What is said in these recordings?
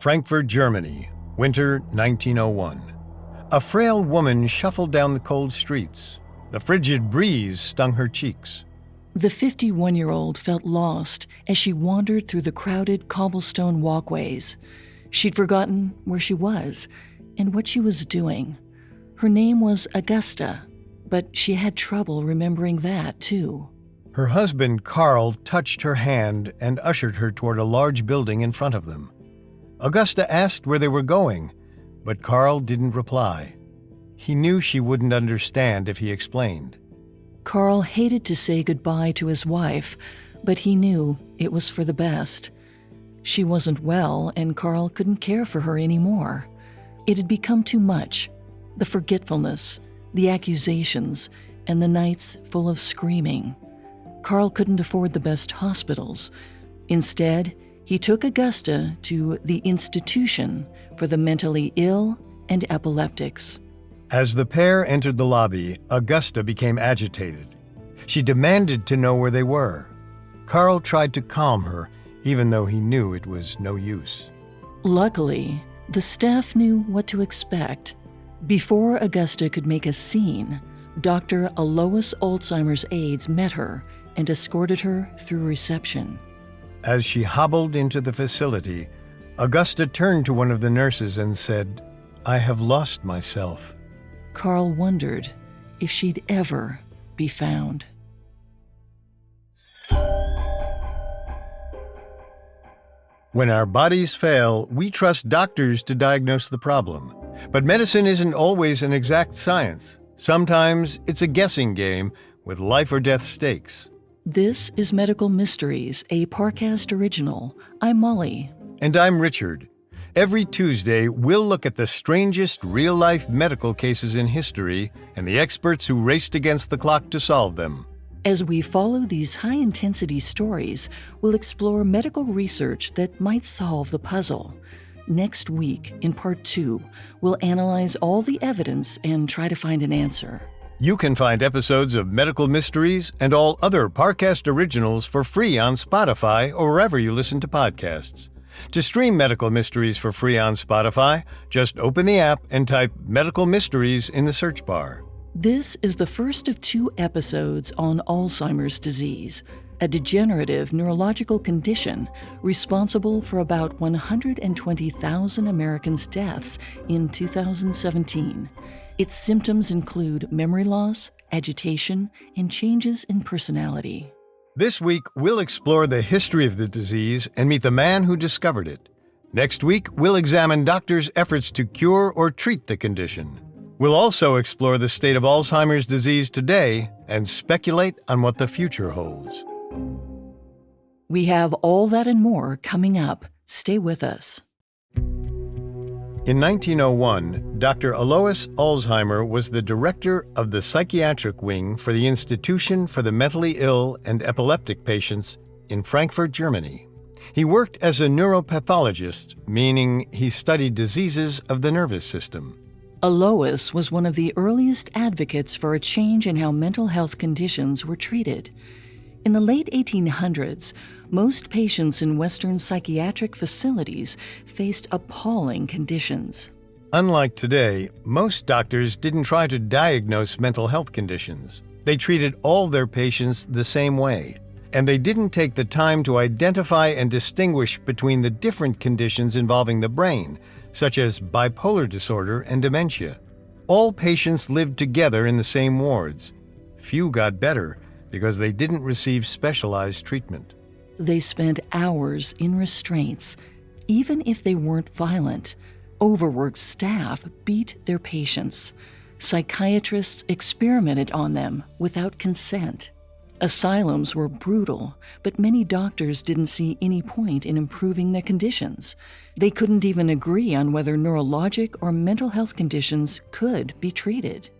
Frankfurt, Germany, winter 1901. A frail woman shuffled down the cold streets. The frigid breeze stung her cheeks. The 51-year-old felt lost as she wandered through the crowded cobblestone walkways. She'd forgotten where she was and what she was doing. Her name was Augusta, but she had trouble remembering that, too. Her husband, Carl, touched her hand and ushered her toward a large building in front of them. Augusta asked where they were going, but Carl didn't reply. He knew she wouldn't understand if he explained. Carl hated to say goodbye to his wife, but he knew it was for the best. She wasn't well, and Carl couldn't care for her anymore. It had become too much. The forgetfulness, the accusations, and the nights full of screaming. Carl couldn't afford the best hospitals. Instead, he took Augusta to the Institution for the Mentally Ill and Epileptics. As the pair entered the lobby, Augusta became agitated. She demanded to know where they were. Carl tried to calm her, even though he knew it was no use. Luckily, the staff knew what to expect. Before Augusta could make a scene, Dr. Alois Alzheimer's aides met her and escorted her through reception. As she hobbled into the facility, Augusta turned to one of the nurses and said, "I have lost myself." Carl wondered if she'd ever be found. When our bodies fail, we trust doctors to diagnose the problem. But medicine isn't always an exact science. Sometimes it's a guessing game with life or death stakes. This is Medical Mysteries, a Parcast original. I'm Molly. And I'm Richard. Every Tuesday, we'll look at the strangest real-life medical cases in history and the experts who raced against the clock to solve them. As we follow these high-intensity stories, we'll explore medical research that might solve the puzzle. Next week, in Part 2, we'll analyze all the evidence and try to find an answer. You can find episodes of Medical Mysteries and all other Parcast originals for free on Spotify or wherever you listen to podcasts. To stream Medical Mysteries for free on Spotify, just open the app and type Medical Mysteries in the search bar. This is the first of 2 episodes on Alzheimer's disease, a degenerative neurological condition responsible for about 120,000 Americans' deaths in 2017. Its symptoms include memory loss, agitation, and changes in personality. This week, we'll explore the history of the disease and meet the man who discovered it. Next week, we'll examine doctors' efforts to cure or treat the condition. We'll also explore the state of Alzheimer's disease today and speculate on what the future holds. We have all that and more coming up. Stay with us. In 1901, Dr. Alois Alzheimer was the director of the psychiatric wing for the Institution for the Mentally Ill and Epileptic Patients in Frankfurt, Germany. He worked as a neuropathologist, meaning he studied diseases of the nervous system. Alois was one of the earliest advocates for a change in how mental health conditions were treated. In the late 1800s, most patients in Western psychiatric facilities faced appalling conditions. Unlike today, most doctors didn't try to diagnose mental health conditions. They treated all their patients the same way, and they didn't take the time to identify and distinguish between the different conditions involving the brain, such as bipolar disorder and dementia. All patients lived together in the same wards. Few got better because they didn't receive specialized treatment. They spent hours in restraints, even if they weren't violent. Overworked staff beat their patients. Psychiatrists experimented on them without consent. Asylums were brutal, but many doctors didn't see any point in improving their conditions. They couldn't even agree on whether neurologic or mental health conditions could be treated.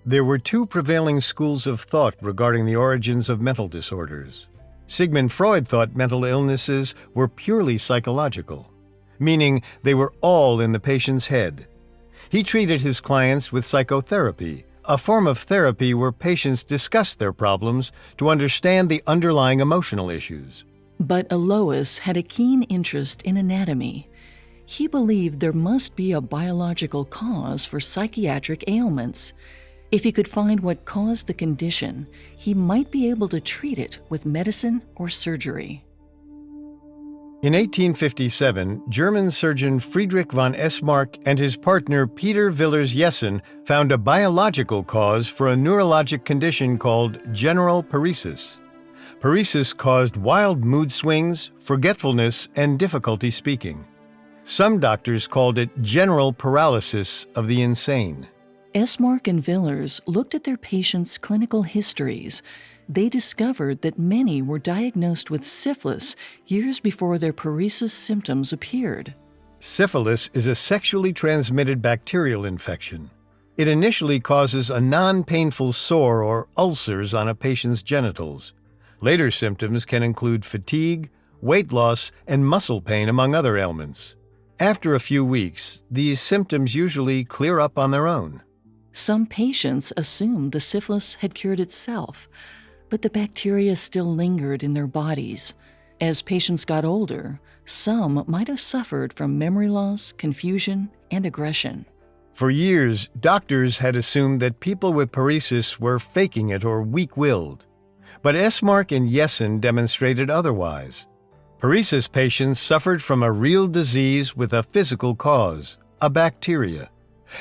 There were 2 prevailing schools of thought regarding the origins of mental disorders. Sigmund Freud thought mental illnesses were purely psychological, meaning they were all in the patient's head. He treated his clients with psychotherapy, a form of therapy where patients discuss their problems to understand the underlying emotional issues. But Alois had a keen interest in anatomy. He believed there must be a biological cause for psychiatric ailments. If he could find what caused the condition, he might be able to treat it with medicine or surgery. In 1857, German surgeon Friedrich von Esmark and his partner Peter Villers-Jessen found a biological cause for a neurologic condition called general paresis. Paresis caused wild mood swings, forgetfulness, and difficulty speaking. Some doctors called it general paralysis of the insane. Esmark and Villers looked at their patients' clinical histories. They discovered that many were diagnosed with syphilis years before their paresis symptoms appeared. Syphilis is a sexually transmitted bacterial infection. It initially causes a non-painful sore or ulcers on a patient's genitals. Later symptoms can include fatigue, weight loss, and muscle pain, among other ailments. After a few weeks, these symptoms usually clear up on their own. Some patients assumed the syphilis had cured itself, but the bacteria still lingered in their bodies. As patients got older, some might have suffered from memory loss, confusion, and aggression. For years, doctors had assumed that people with paresis were faking it or weak-willed. But Esmark and Jessen demonstrated otherwise. Paresis patients suffered from a real disease with a physical cause, a bacteria.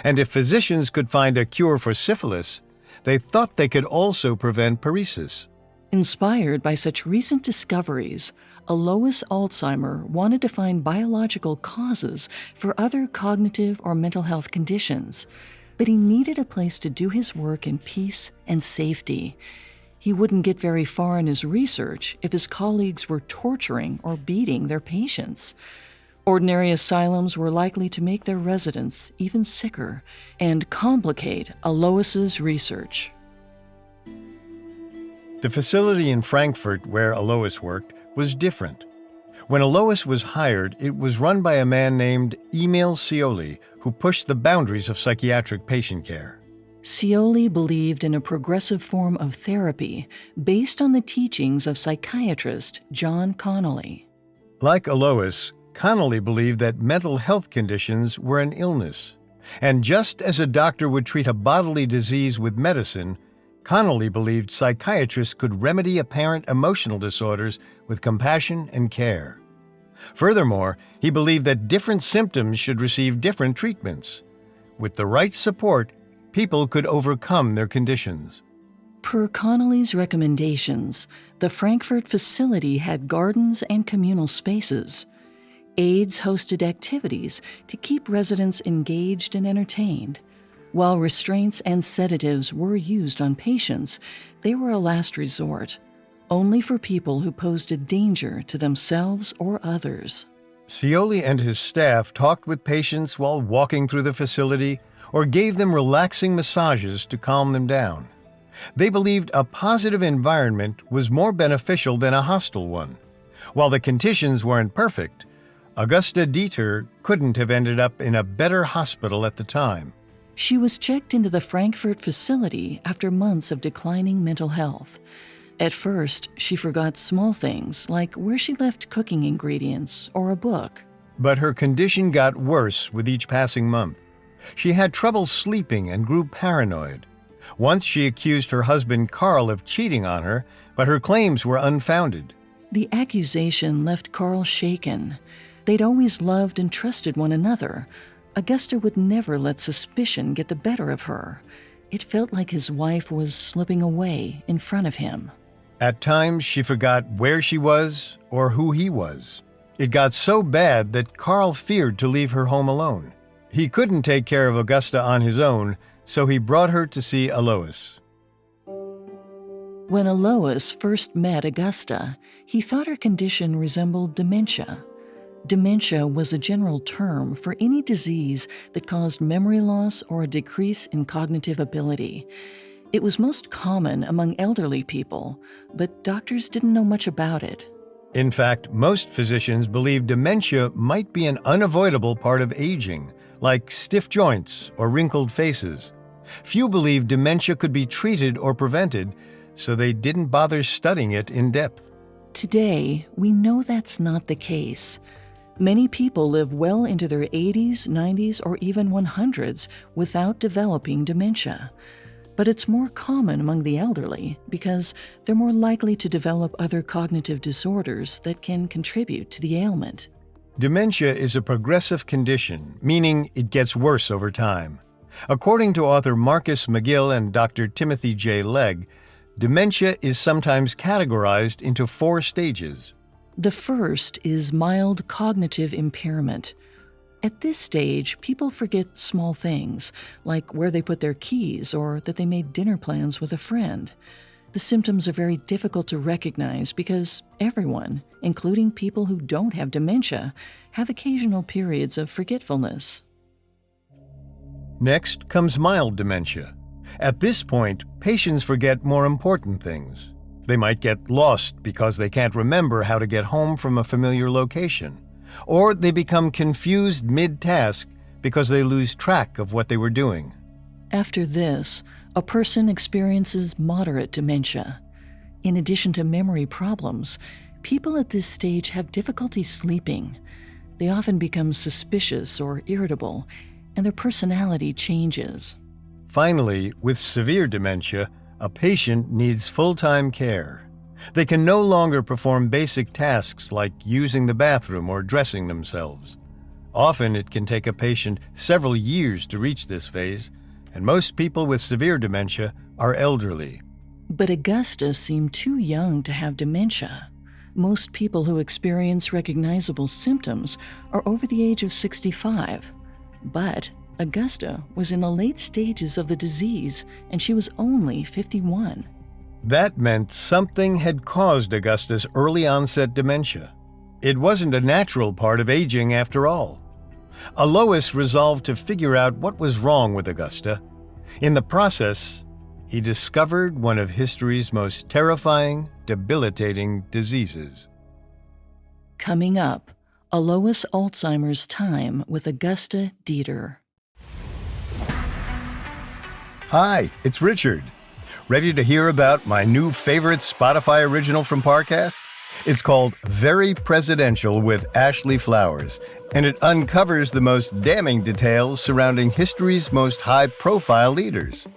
And if physicians could find a cure for syphilis, they thought they could also prevent paresis. Inspired by such recent discoveries, Alois Alzheimer wanted to find biological causes for other cognitive or mental health conditions, but he needed a place to do his work in peace and safety. He wouldn't get very far in his research if his colleagues were torturing or beating their patients. Ordinary asylums were likely to make their residents even sicker and complicate Alois's research. The facility in Frankfurt where Alois worked was different. When Alois was hired, it was run by a man named Emil Scioli, who pushed the boundaries of psychiatric patient care. Scioli believed in a progressive form of therapy based on the teachings of psychiatrist John Connolly. Like Alois, Connolly believed that mental health conditions were an illness. And just as a doctor would treat a bodily disease with medicine, Connolly believed psychiatrists could remedy apparent emotional disorders with compassion and care. Furthermore, he believed that different symptoms should receive different treatments. With the right support, people could overcome their conditions. Per Connolly's recommendations, the Frankfurt facility had gardens and communal spaces. Aides hosted activities to keep residents engaged and entertained. While restraints and sedatives were used on patients, they were a last resort, only for people who posed a danger to themselves or others. Scioli and his staff talked with patients while walking through the facility or gave them relaxing massages to calm them down. They believed a positive environment was more beneficial than a hostile one. While the conditions weren't perfect, Auguste Deter couldn't have ended up in a better hospital at the time. She was checked into the Frankfurt facility after months of declining mental health. At first, she forgot small things like where she left cooking ingredients or a book. But her condition got worse with each passing month. She had trouble sleeping and grew paranoid. Once she accused her husband Carl of cheating on her, but her claims were unfounded. The accusation left Carl shaken. They'd always loved and trusted one another. Augusta would never let suspicion get the better of her. It felt like his wife was slipping away in front of him. At times, she forgot where she was or who he was. It got so bad that Carl feared to leave her home alone. He couldn't take care of Augusta on his own, so he brought her to see Alois. When Alois first met Augusta, he thought her condition resembled dementia. Dementia was a general term for any disease that caused memory loss or a decrease in cognitive ability. It was most common among elderly people, but doctors didn't know much about it. In fact, most physicians believed dementia might be an unavoidable part of aging, like stiff joints or wrinkled faces. Few believed dementia could be treated or prevented, so they didn't bother studying it in depth. Today, we know that's not the case. Many people live well into their 80s, 90s, or even 100s without developing dementia. But it's more common among the elderly because they're more likely to develop other cognitive disorders that can contribute to the ailment. Dementia is a progressive condition, meaning it gets worse over time. According to author Marcus McGill and Dr. Timothy J. Legg, dementia is sometimes categorized into 4 stages. The first is mild cognitive impairment. At this stage, people forget small things, like where they put their keys or that they made dinner plans with a friend. The symptoms are very difficult to recognize because everyone, including people who don't have dementia, have occasional periods of forgetfulness. Next comes mild dementia. At this point, patients forget more important things. They might get lost because they can't remember how to get home from a familiar location, or they become confused mid-task because they lose track of what they were doing. After this, a person experiences moderate dementia. In addition to memory problems, people at this stage have difficulty sleeping. They often become suspicious or irritable, and their personality changes. Finally, with severe dementia, a patient needs full-time care. They can no longer perform basic tasks like using the bathroom or dressing themselves. Often it can take a patient several years to reach this phase, and most people with severe dementia are elderly. But Augusta seemed too young to have dementia. Most people who experience recognizable symptoms are over the age of 65. But Augusta was in the late stages of the disease, and she was only 51. That meant something had caused Augusta's early onset dementia. It wasn't a natural part of aging after all. Alois resolved to figure out what was wrong with Augusta. In the process, he discovered one of history's most terrifying, debilitating diseases. Coming up, Alois Alzheimer's time with Auguste Deter. Hi, it's Richard. Ready to hear about my new favorite Spotify original from Parcast? It's called Very Presidential with Ashley Flowers, and it uncovers the most damning details surrounding history's most high-profile leaders.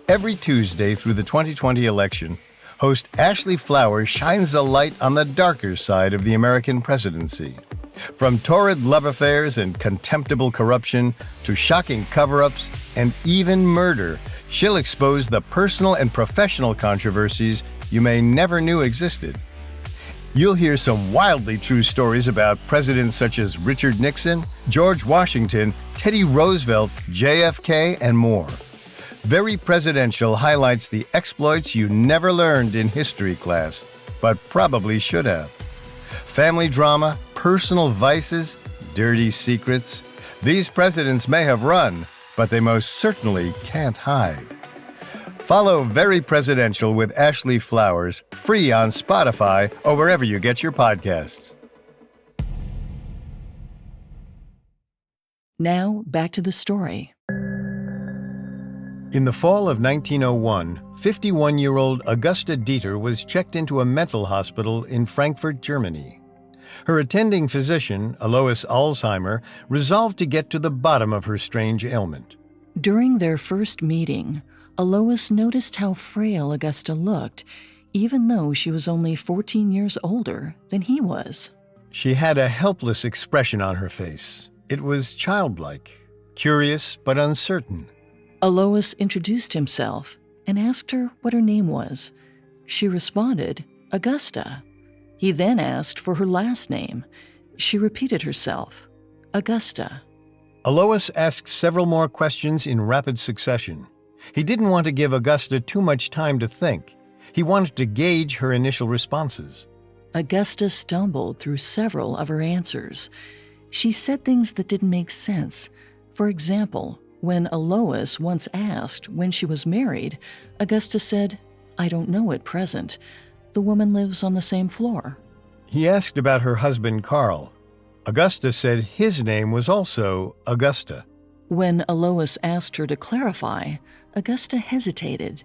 Every Tuesday through the 2020 election, host Ashley Flowers shines a light on the darker side of the American presidency. From torrid love affairs and contemptible corruption to shocking cover-ups and even murder, she'll expose the personal and professional controversies you may never knew existed. You'll hear some wildly true stories about presidents such as Richard Nixon, George Washington, Teddy Roosevelt, JFK, and more. Very Presidential highlights the exploits you never learned in history class, but probably should have. Family drama, personal vices, dirty secrets. These presidents may have run, but they most certainly can't hide. Follow Very Presidential with Ashley Flowers, free on Spotify or wherever you get your podcasts. Now, back to the story. In the fall of 1901, 51-year-old Auguste Deter was checked into a mental hospital in Frankfurt, Germany. Her attending physician, Alois Alzheimer, resolved to get to the bottom of her strange ailment. During their first meeting, Alois noticed how frail Augusta looked, even though she was only 14 years older than he was. She had a helpless expression on her face. It was childlike, curious but uncertain. Alois introduced himself and asked her what her name was. She responded, Augusta. He then asked for her last name. She repeated herself, Augusta. Alois asked several more questions in rapid succession. He didn't want to give Augusta too much time to think. He wanted to gauge her initial responses. Augusta stumbled through several of her answers. She said things that didn't make sense. For example, when Alois once asked when she was married, Augusta said, I don't know at present. The woman lives on the same floor. He asked about her husband, Carl. Augusta said his name was also Augusta. When Alois asked her to clarify, Augusta hesitated.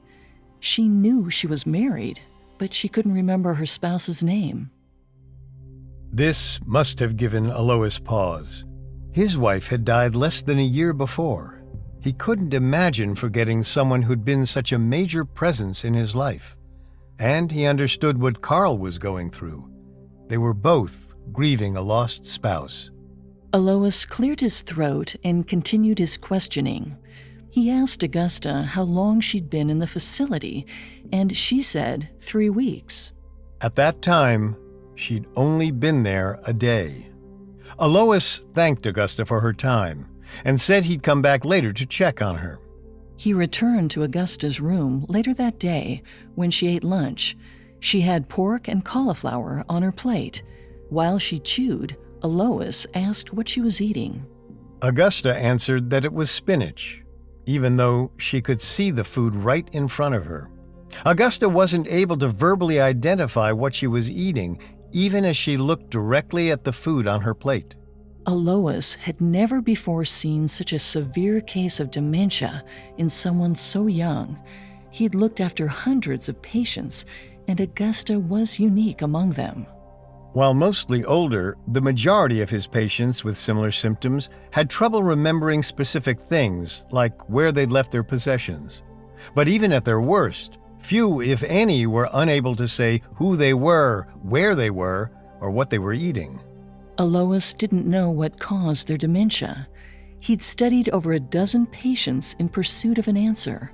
She knew she was married, but she couldn't remember her spouse's name. This must have given Alois pause. His wife had died less than a year before. He couldn't imagine forgetting someone who'd been such a major presence in his life. And he understood what Carl was going through. They were both grieving a lost spouse. Alois cleared his throat and continued his questioning. He asked Augusta how long she'd been in the facility, and she said 3 weeks. At that time, she'd only been there a day. Alois thanked Augusta for her time and said he'd come back later to check on her. He returned to Augusta's room later that day when she ate lunch. She had pork and cauliflower on her plate. While she chewed, Alois asked what she was eating. Augusta answered that it was spinach, even though she could see the food right in front of her. Augusta wasn't able to verbally identify what she was eating, even as she looked directly at the food on her plate. Alois had never before seen such a severe case of dementia in someone so young. He'd looked after hundreds of patients, and Augusta was unique among them. While mostly older, the majority of his patients with similar symptoms had trouble remembering specific things, like where they'd left their possessions. But even at their worst, few, if any, were unable to say who they were, where they were, or what they were eating. Alois didn't know what caused their dementia. He'd studied over a dozen patients in pursuit of an answer.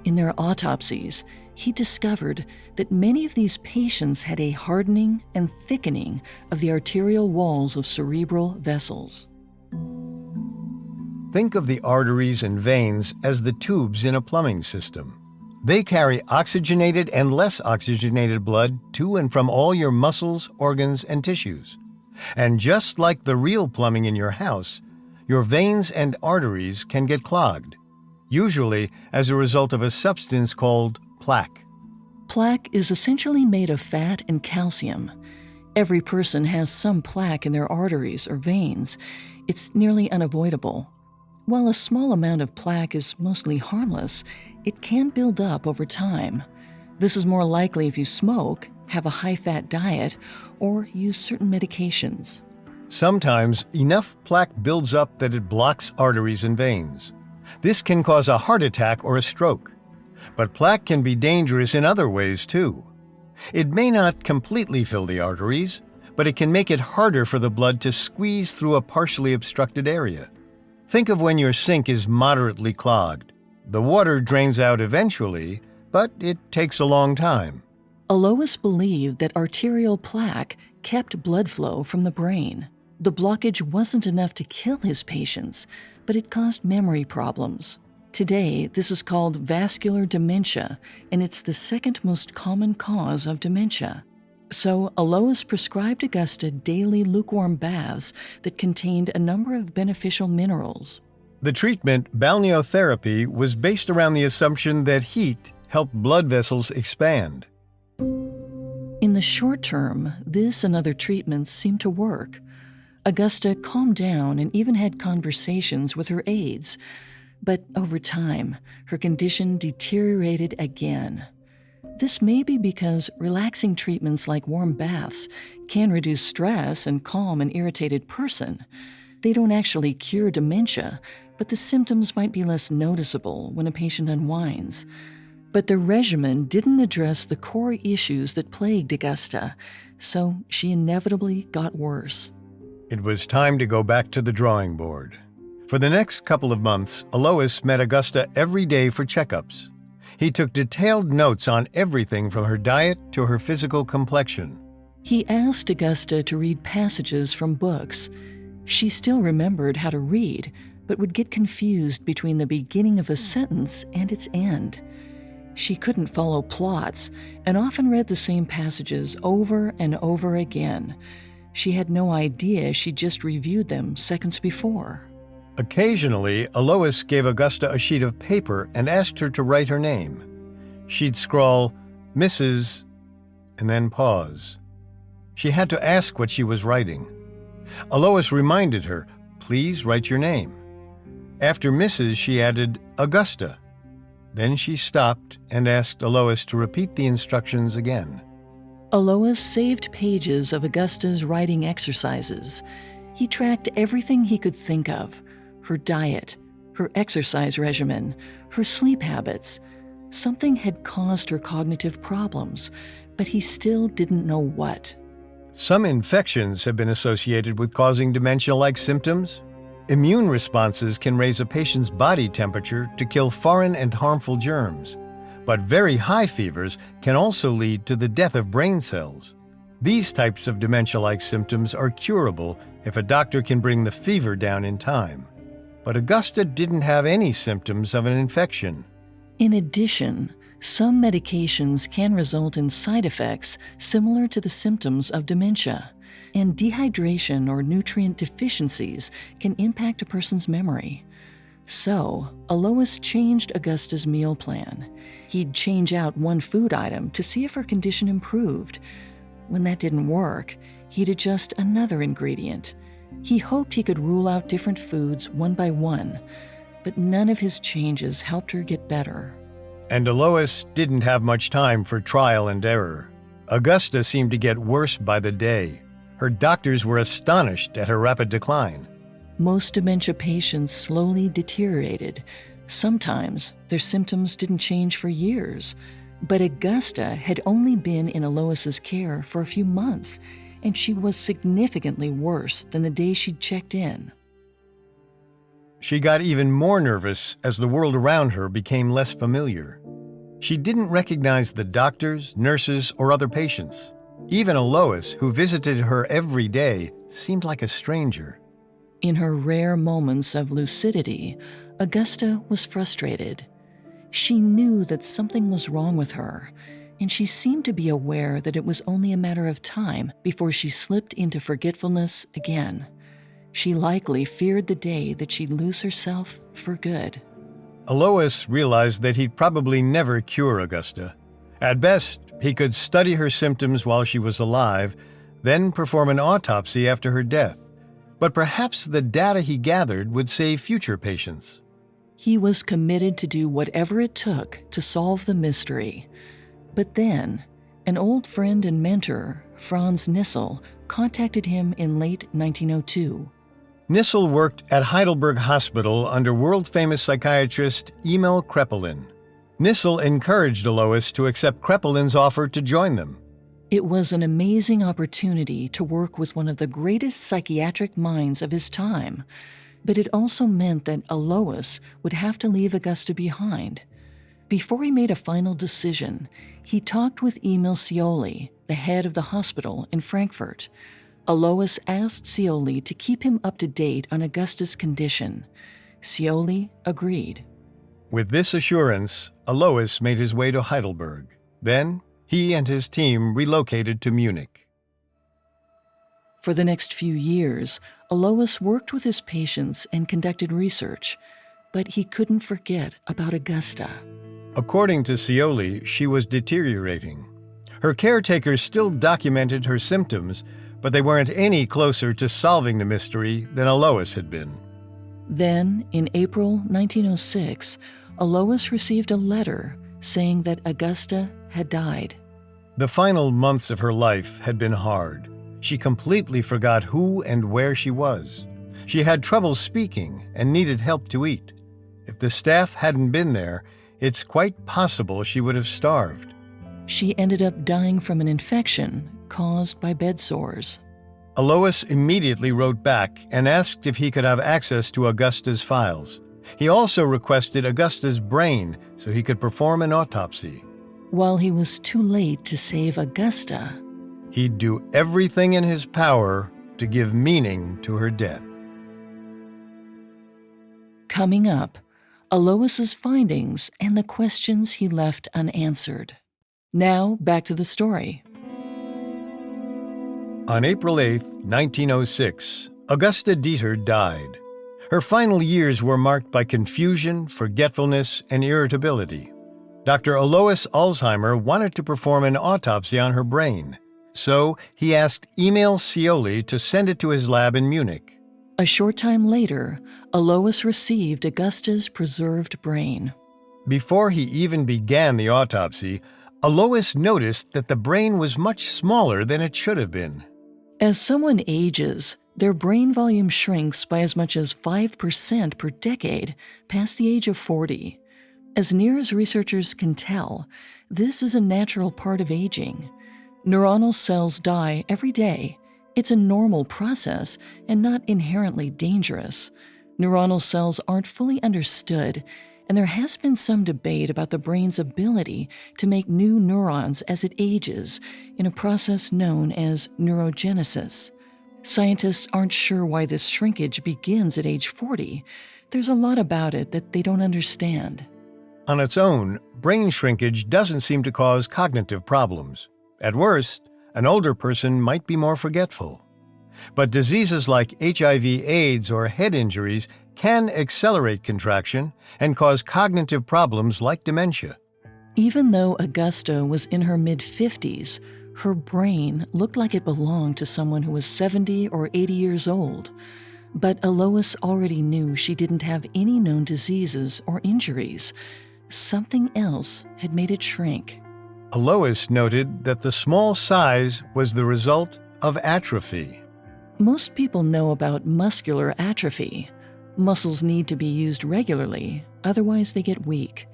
In their autopsies, he discovered that many of these patients had a hardening and thickening of the arterial walls of cerebral vessels. Think of the arteries and veins as the tubes in a plumbing system. They carry oxygenated and less oxygenated blood to and from all your muscles, organs, and tissues. And just like the real plumbing in your house, your veins and arteries can get clogged, usually as a result of a substance called plaque. Plaque is essentially made of fat and calcium. Every person has some plaque in their arteries or veins. It's nearly unavoidable. While a small amount of plaque is mostly harmless, it can build up over time. This is more likely if you smoke, have a high-fat diet, or use certain medications. Sometimes enough plaque builds up that it blocks arteries and veins. This can cause a heart attack or a stroke. But plaque can be dangerous in other ways too. It may not completely fill the arteries, but it can make it harder for the blood to squeeze through a partially obstructed area. Think of when your sink is moderately clogged. The water drains out eventually, but it takes a long time. Alois believed that arterial plaque kept blood flow from the brain. The blockage wasn't enough to kill his patients, but it caused memory problems. Today, this is called vascular dementia, and it's the second most common cause of dementia. So Alois prescribed Augusta daily lukewarm baths that contained a number of beneficial minerals. The treatment, balneotherapy, was based around the assumption that heat helped blood vessels expand. In the short term, this and other treatments seemed to work. Augusta calmed down and even had conversations with her aides. But over time, her condition deteriorated again. This may be because relaxing treatments like warm baths can reduce stress and calm an irritated person. They don't actually cure dementia, but the symptoms might be less noticeable when a patient unwinds. But the regimen didn't address the core issues that plagued Augusta, so she inevitably got worse. It was time to go back to the drawing board. For the next couple of months, Alois met Augusta every day for checkups. He took detailed notes on everything from her diet to her physical complexion. He asked Augusta to read passages from books. She still remembered how to read, but would get confused between the beginning of a sentence and its end. She couldn't follow plots and often read the same passages over and over again. She had no idea she'd just reviewed them seconds before. Occasionally, Alois gave Augusta a sheet of paper and asked her to write her name. She'd scrawl, Mrs., and then pause. She had to ask what she was writing. Alois reminded her, please write your name. After Mrs., she added, Augusta. Then she stopped and asked Alois to repeat the instructions again. Alois saved pages of Auguste's writing exercises. He tracked everything he could think of: her diet, her exercise regimen, her sleep habits. Something had caused her cognitive problems, but he still didn't know what. Some infections have been associated with causing dementia-like symptoms. Immune responses can raise a patient's body temperature to kill foreign and harmful germs. But very high fevers can also lead to the death of brain cells. These types of dementia-like symptoms are curable if a doctor can bring the fever down in time. But Augusta didn't have any symptoms of an infection. In addition, some medications can result in side effects similar to the symptoms of dementia, and dehydration or nutrient deficiencies can impact a person's memory. So, Alois changed Augusta's meal plan. He'd change out one food item to see if her condition improved. When that didn't work, he'd adjust another ingredient. He hoped he could rule out different foods one by one, but none of his changes helped her get better. And Alois didn't have much time for trial and error. Augusta seemed to get worse by the day. Her doctors were astonished at her rapid decline. Most dementia patients slowly deteriorated. Sometimes their symptoms didn't change for years. But Augusta had only been in Alois's care for a few months, and she was significantly worse than the day she'd checked in. She got even more nervous as the world around her became less familiar. She didn't recognize the doctors, nurses, or other patients. Even Alois, who visited her every day, seemed like a stranger. In her rare moments of lucidity, Augusta was frustrated. She knew that something was wrong with her, and she seemed to be aware that it was only a matter of time before she slipped into forgetfulness again. She likely feared the day that she'd lose herself for good. Alois realized that he'd probably never cure Augusta. At best, he could study her symptoms while she was alive, then perform an autopsy after her death. But perhaps the data he gathered would save future patients. He was committed to do whatever it took to solve the mystery. But then, an old friend and mentor, Franz Nissl, contacted him in late 1902. Nissl worked at Heidelberg Hospital under world-famous psychiatrist Emil Kraepelin. Nissl encouraged Alois to accept Kraepelin's offer to join them. It was an amazing opportunity to work with one of the greatest psychiatric minds of his time, but it also meant that Alois would have to leave Augusta behind. Before he made a final decision, he talked with Emil Scioli, the head of the hospital in Frankfurt. Alois asked Scioli to keep him up to date on Augusta's condition. Scioli agreed. With this assurance, Alois made his way to Heidelberg. Then, he and his team relocated to Munich. For the next few years, Alois worked with his patients and conducted research, but he couldn't forget about Augusta. According to Scioli, she was deteriorating. Her caretakers still documented her symptoms, but they weren't any closer to solving the mystery than Alois had been. Then, in April 1906, Alois received a letter saying that Augusta had died. The final months of her life had been hard. She completely forgot who and where she was. She had trouble speaking and needed help to eat. If the staff hadn't been there, it's quite possible she would have starved. She ended up dying from an infection caused by bed sores. Alois immediately wrote back and asked if he could have access to Augusta's files. He also requested Augusta's brain so he could perform an autopsy. While he was too late to save Augusta, he'd do everything in his power to give meaning to her death. Coming up, Alois's findings and the questions he left unanswered. Now, back to the story. On April 8, 1906, Auguste Deter died. Her final years were marked by confusion, forgetfulness, and irritability. Dr. Alois Alzheimer wanted to perform an autopsy on her brain, so he asked Emil Scioli to send it to his lab in Munich. A short time later, Alois received Augusta's preserved brain. Before he even began the autopsy, Alois noticed that the brain was much smaller than it should have been. As someone ages, their brain volume shrinks by as much as 5% per decade past the age of 40. As near as researchers can tell, this is a natural part of aging. Neuronal cells die every day. It's a normal process and not inherently dangerous. Neuronal cells aren't fully understood, and there has been some debate about the brain's ability to make new neurons as it ages in a process known as neurogenesis. Scientists aren't sure why this shrinkage begins at age 40. There's a lot about it that they don't understand. On its own, brain shrinkage doesn't seem to cause cognitive problems. At worst, an older person might be more forgetful. But diseases like HIV/AIDS or head injuries can accelerate contraction and cause cognitive problems like dementia. Even though Augusta was in her mid-50s, her brain looked like it belonged to someone who was 70 or 80 years old. But Alois already knew she didn't have any known diseases or injuries. Something else had made it shrink. Alois noted that the small size was the result of atrophy. Most people know about muscular atrophy. Muscles need to be used regularly, otherwise they get weak.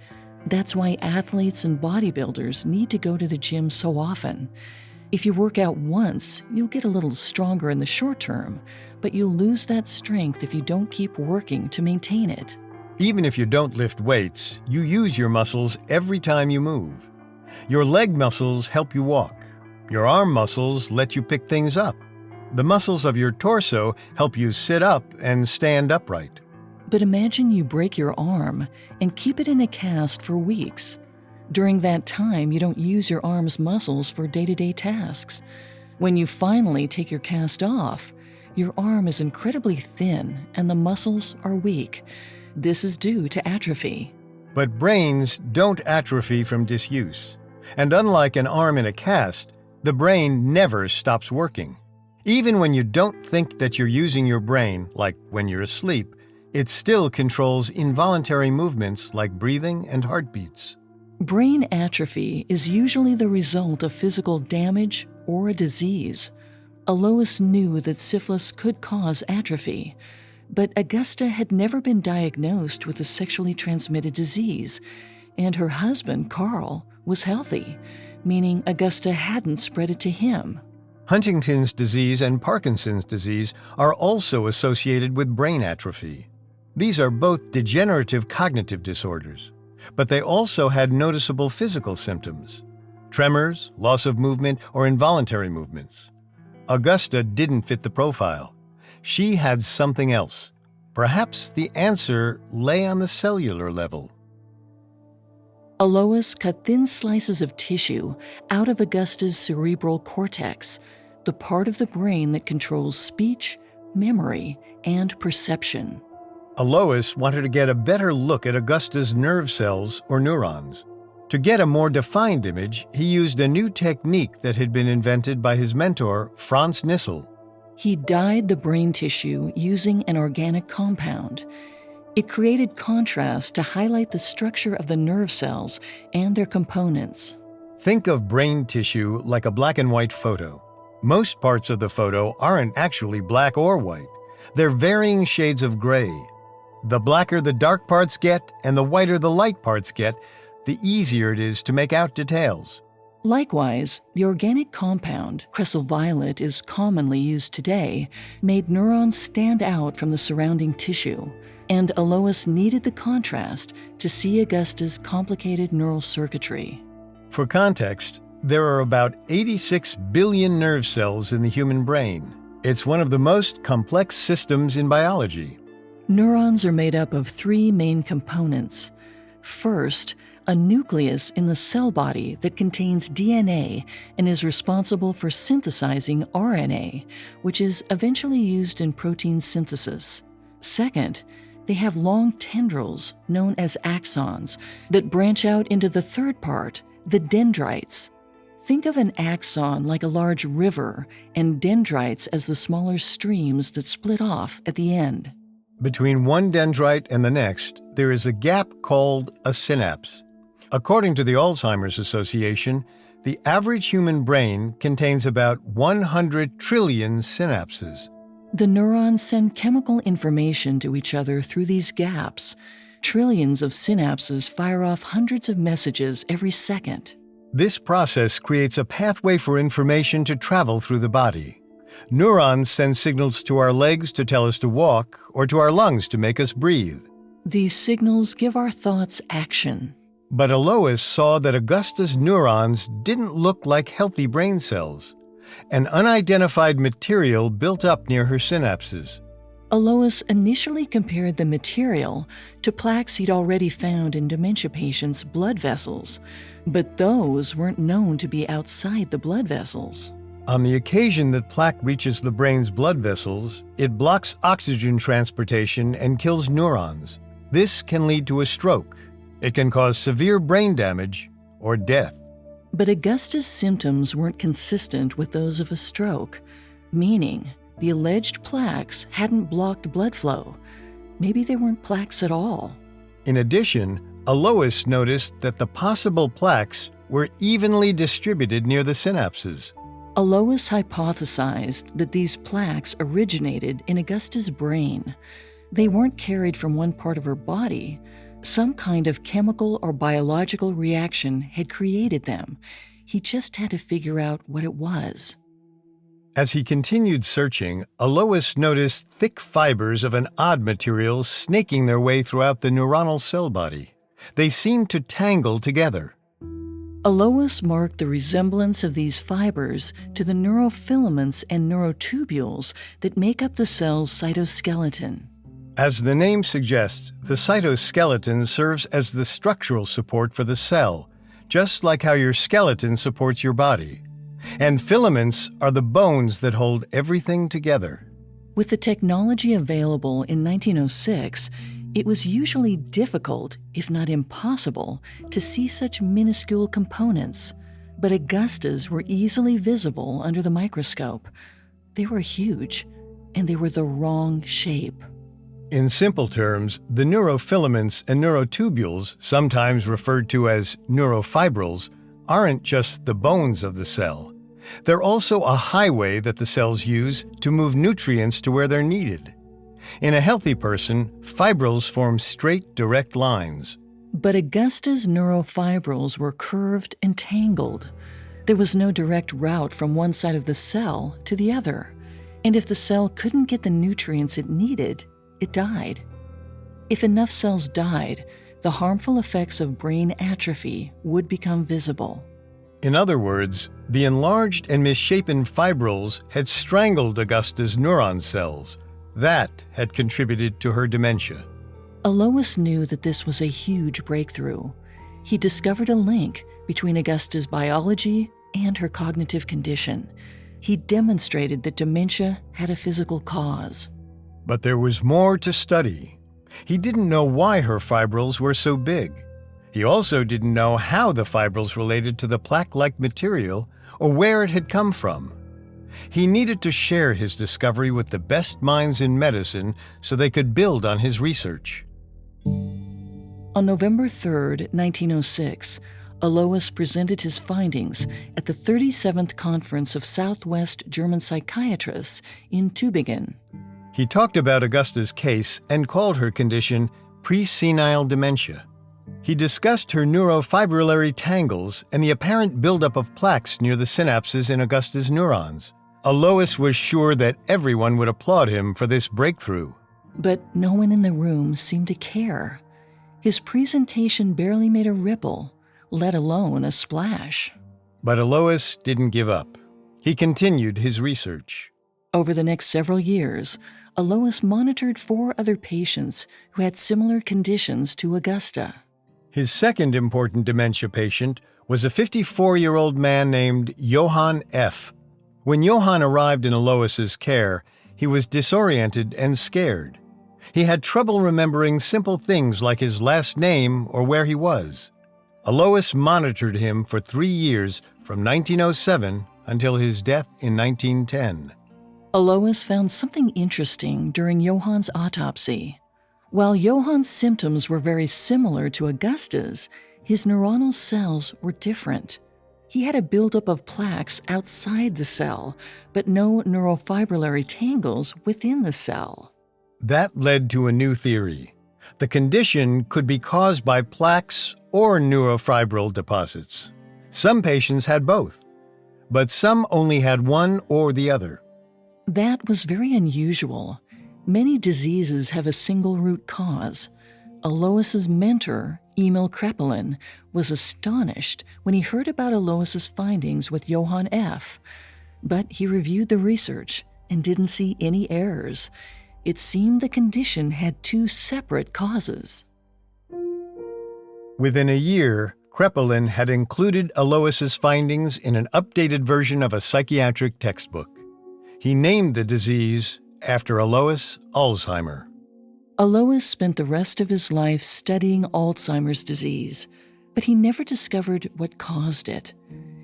That's why athletes and bodybuilders need to go to the gym so often. If you work out once, you'll get a little stronger in the short term, but you'll lose that strength if you don't keep working to maintain it. Even if you don't lift weights, you use your muscles every time you move. Your leg muscles help you walk. Your arm muscles let you pick things up. The muscles of your torso help you sit up and stand upright. But imagine you break your arm and keep it in a cast for weeks. During that time, you don't use your arm's muscles for day-to-day tasks. When you finally take your cast off, your arm is incredibly thin and the muscles are weak. This is due to atrophy. But brains don't atrophy from disuse. And unlike an arm in a cast, the brain never stops working. Even when you don't think that you're using your brain, like when you're asleep, it still controls involuntary movements like breathing and heartbeats. Brain atrophy is usually the result of physical damage or a disease. Alois knew that syphilis could cause atrophy, but Augusta had never been diagnosed with a sexually transmitted disease, and her husband, Carl, was healthy, meaning Augusta hadn't spread it to him. Huntington's disease and Parkinson's disease are also associated with brain atrophy. These are both degenerative cognitive disorders, but they also had noticeable physical symptoms: tremors, loss of movement, or involuntary movements. Augusta didn't fit the profile. She had something else. Perhaps the answer lay on the cellular level. Alois cut thin slices of tissue out of Augusta's cerebral cortex, the part of the brain that controls speech, memory, and perception. Alois wanted to get a better look at Augusta's nerve cells or neurons. To get a more defined image, he used a new technique that had been invented by his mentor, Franz Nissl. He dyed the brain tissue using an organic compound. It created contrast to highlight the structure of the nerve cells and their components. Think of brain tissue like a black and white photo. Most parts of the photo aren't actually black or white. They're varying shades of gray. The blacker the dark parts get and the whiter the light parts get, the easier it is to make out details. Likewise, the organic compound, cressyl violet is commonly used today, made neurons stand out from the surrounding tissue, and Alois needed the contrast to see Augusta's complicated neural circuitry. For context, there are about 86 billion nerve cells in the human brain. It's one of the most complex systems in biology. Neurons are made up of three main components. First, a nucleus in the cell body that contains DNA and is responsible for synthesizing RNA, which is eventually used in protein synthesis. Second, they have long tendrils, known as axons, that branch out into the third part, the dendrites. Think of an axon like a large river and dendrites as the smaller streams that split off at the end. Between one dendrite and the next, there is a gap called a synapse. According to the Alzheimer's Association, the average human brain contains about 100 trillion synapses. The neurons send chemical information to each other through these gaps. Trillions of synapses fire off hundreds of messages every second. This process creates a pathway for information to travel through the body. Neurons send signals to our legs to tell us to walk or to our lungs to make us breathe. These signals give our thoughts action. But Alois saw that Auguste's neurons didn't look like healthy brain cells. An unidentified material built up near her synapses. Alois initially compared the material to plaques he'd already found in dementia patients' blood vessels, but those weren't known to be outside the blood vessels. On the occasion that plaque reaches the brain's blood vessels, it blocks oxygen transportation and kills neurons. This can lead to a stroke. It can cause severe brain damage or death. But Auguste's symptoms weren't consistent with those of a stroke, meaning the alleged plaques hadn't blocked blood flow. Maybe they weren't plaques at all. In addition, Alois noticed that the possible plaques were evenly distributed near the synapses. Alois hypothesized that these plaques originated in Auguste's brain. They weren't carried from one part of her body. Some kind of chemical or biological reaction had created them. He just had to figure out what it was. As he continued searching, Alois noticed thick fibers of an odd material snaking their way throughout the neuronal cell body. They seemed to tangle together. Alois marked the resemblance of these fibers to the neurofilaments and neurotubules that make up the cell's cytoskeleton. As the name suggests, the cytoskeleton serves as the structural support for the cell, just like how your skeleton supports your body. And filaments are the bones that hold everything together. With the technology available in 1906, it was usually difficult, if not impossible, to see such minuscule components. But Auguste's were easily visible under the microscope. They were huge, and they were the wrong shape. In simple terms, the neurofilaments and neurotubules, sometimes referred to as neurofibrils, aren't just the bones of the cell. They're also a highway that the cells use to move nutrients to where they're needed. In a healthy person, fibrils form straight, direct lines. But Auguste's neurofibrils were curved and tangled. There was no direct route from one side of the cell to the other. And if the cell couldn't get the nutrients it needed, it died. If enough cells died, the harmful effects of brain atrophy would become visible. In other words, the enlarged and misshapen fibrils had strangled Auguste's neuron cells. That had contributed to her dementia. Alois knew that this was a huge breakthrough. He discovered a link between Auguste's biology and her cognitive condition. He demonstrated that dementia had a physical cause. But there was more to study. He didn't know why her fibrils were so big. He also didn't know how the fibrils related to the plaque-like material or where it had come from. He needed to share his discovery with the best minds in medicine so they could build on his research. On November 3, 1906, Alois presented his findings at the 37th Conference of Southwest German Psychiatrists in Tübingen. He talked about Auguste's case and called her condition presenile dementia. He discussed her neurofibrillary tangles and the apparent buildup of plaques near the synapses in Auguste's neurons. Alois was sure that everyone would applaud him for this breakthrough. But no one in the room seemed to care. His presentation barely made a ripple, let alone a splash. But Alois didn't give up. He continued his research. Over the next several years, Alois monitored 4 other patients who had similar conditions to Augusta. His second important dementia patient was a 54-year-old man named Johann F. When Johann arrived in Alois's care, he was disoriented and scared. He had trouble remembering simple things like his last name or where he was. Alois monitored him for 3 years from 1907 until his death in 1910. Alois found something interesting during Johann's autopsy. While Johann's symptoms were very similar to Augusta's, his neuronal cells were different. He had a buildup of plaques outside the cell, but no neurofibrillary tangles within the cell. That led to a new theory. The condition could be caused by plaques or neurofibril deposits. Some patients had both, but some only had one or the other. That was very unusual. Many diseases have a single root cause. Alois's mentor, Emil Kraepelin, was astonished when he heard about Alois's findings with Johann F. But he reviewed the research and didn't see any errors. It seemed the condition had two separate causes. Within a year, Kraepelin had included Alois's findings in an updated version of a psychiatric textbook. He named the disease after Alois Alzheimer. Alois spent the rest of his life studying Alzheimer's disease, but he never discovered what caused it.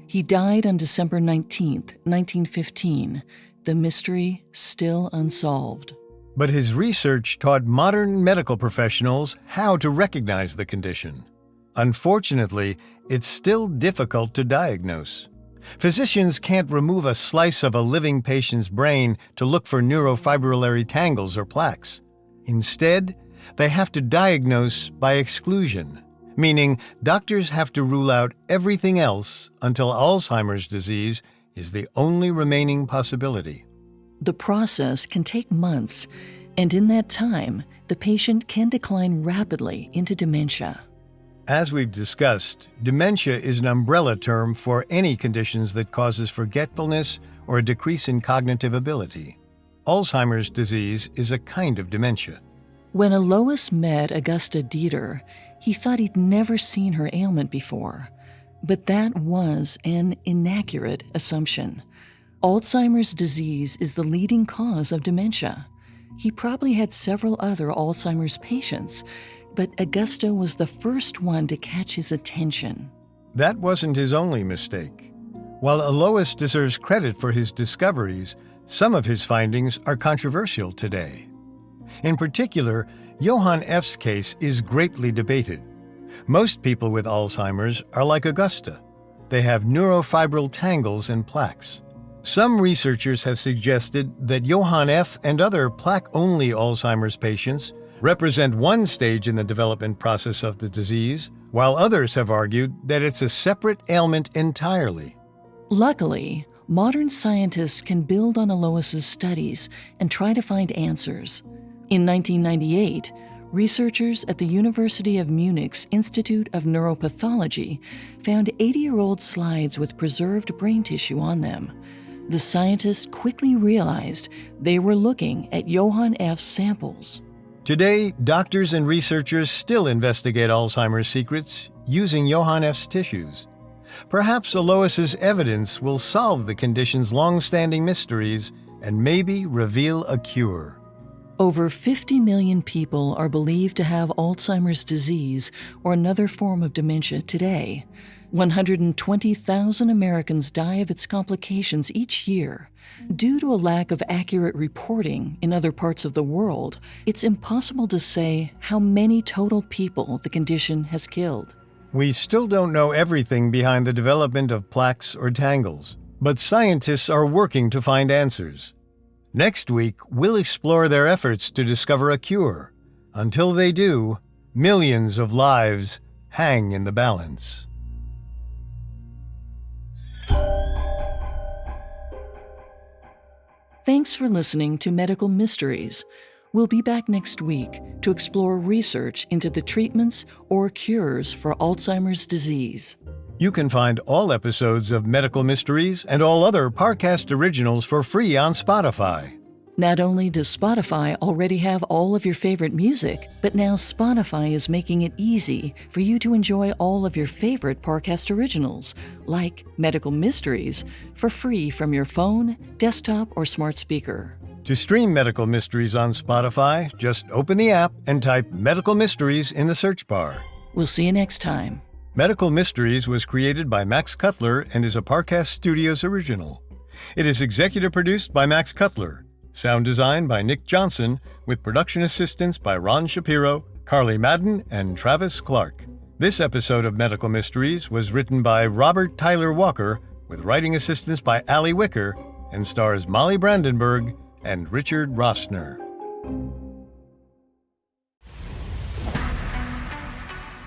He died on December 19, 1915, the mystery still unsolved. But his research taught modern medical professionals how to recognize the condition. Unfortunately, it's still difficult to diagnose. Physicians can't remove a slice of a living patient's brain to look for neurofibrillary tangles or plaques. Instead, they have to diagnose by exclusion, meaning doctors have to rule out everything else until Alzheimer's disease is the only remaining possibility. The process can take months, and in that time, the patient can decline rapidly into dementia. As we've discussed, dementia is an umbrella term for any conditions that causes forgetfulness or a decrease in cognitive ability. Alzheimer's disease is a kind of dementia. When Alois met Auguste Deter, he thought he'd never seen her ailment before. But that was an inaccurate assumption. Alzheimer's disease is the leading cause of dementia. He probably had several other Alzheimer's patients, but Auguste was the first one to catch his attention. That wasn't his only mistake. While Alois deserves credit for his discoveries, some of his findings are controversial today. In particular, Johann F's case is greatly debated. Most people with Alzheimer's are like Auguste. They have neurofibril tangles and plaques. Some researchers have suggested that Johann F. and other plaque-only Alzheimer's patients represent one stage in the development process of the disease, while others have argued that it's a separate ailment entirely. Luckily, modern scientists can build on Alois's studies and try to find answers. In 1998, researchers at the University of Munich's Institute of Neuropathology found 80-year-old slides with preserved brain tissue on them. The scientists quickly realized they were looking at Johann F's samples. Today, doctors and researchers still investigate Alzheimer's secrets using Johann F's tissues. Perhaps Alois's evidence will solve the condition's long-standing mysteries and maybe reveal a cure. Over 50 million people are believed to have Alzheimer's disease or another form of dementia today. 120,000 Americans die of its complications each year. Due to a lack of accurate reporting in other parts of the world, it's impossible to say how many total people the condition has killed. We still don't know everything behind the development of plaques or tangles, but scientists are working to find answers. Next week, we'll explore their efforts to discover a cure. Until they do, millions of lives hang in the balance. Thanks for listening to Medical Mysteries. We'll be back next week to explore research into the treatments or cures for Alzheimer's disease. You can find all episodes of Medical Mysteries and all other Parcast originals for free on Spotify. Not only does Spotify already have all of your favorite music, but now Spotify is making it easy for you to enjoy all of your favorite Parcast originals, like Medical Mysteries, for free from your phone, desktop, or smart speaker. To stream Medical Mysteries on Spotify, just open the app and type Medical Mysteries in the search bar. We'll see you next time. Medical Mysteries was created by Max Cutler and is a Parcast Studios original. It is executive produced by Max Cutler. Sound design by Nick Johnson, with production assistance by Ron Shapiro, Carly Madden, and Travis Clark. This episode of Medical Mysteries was written by Robert Tyler Walker with writing assistance by Ali Wicker and stars Molly Brandenburg and Richard Rossner.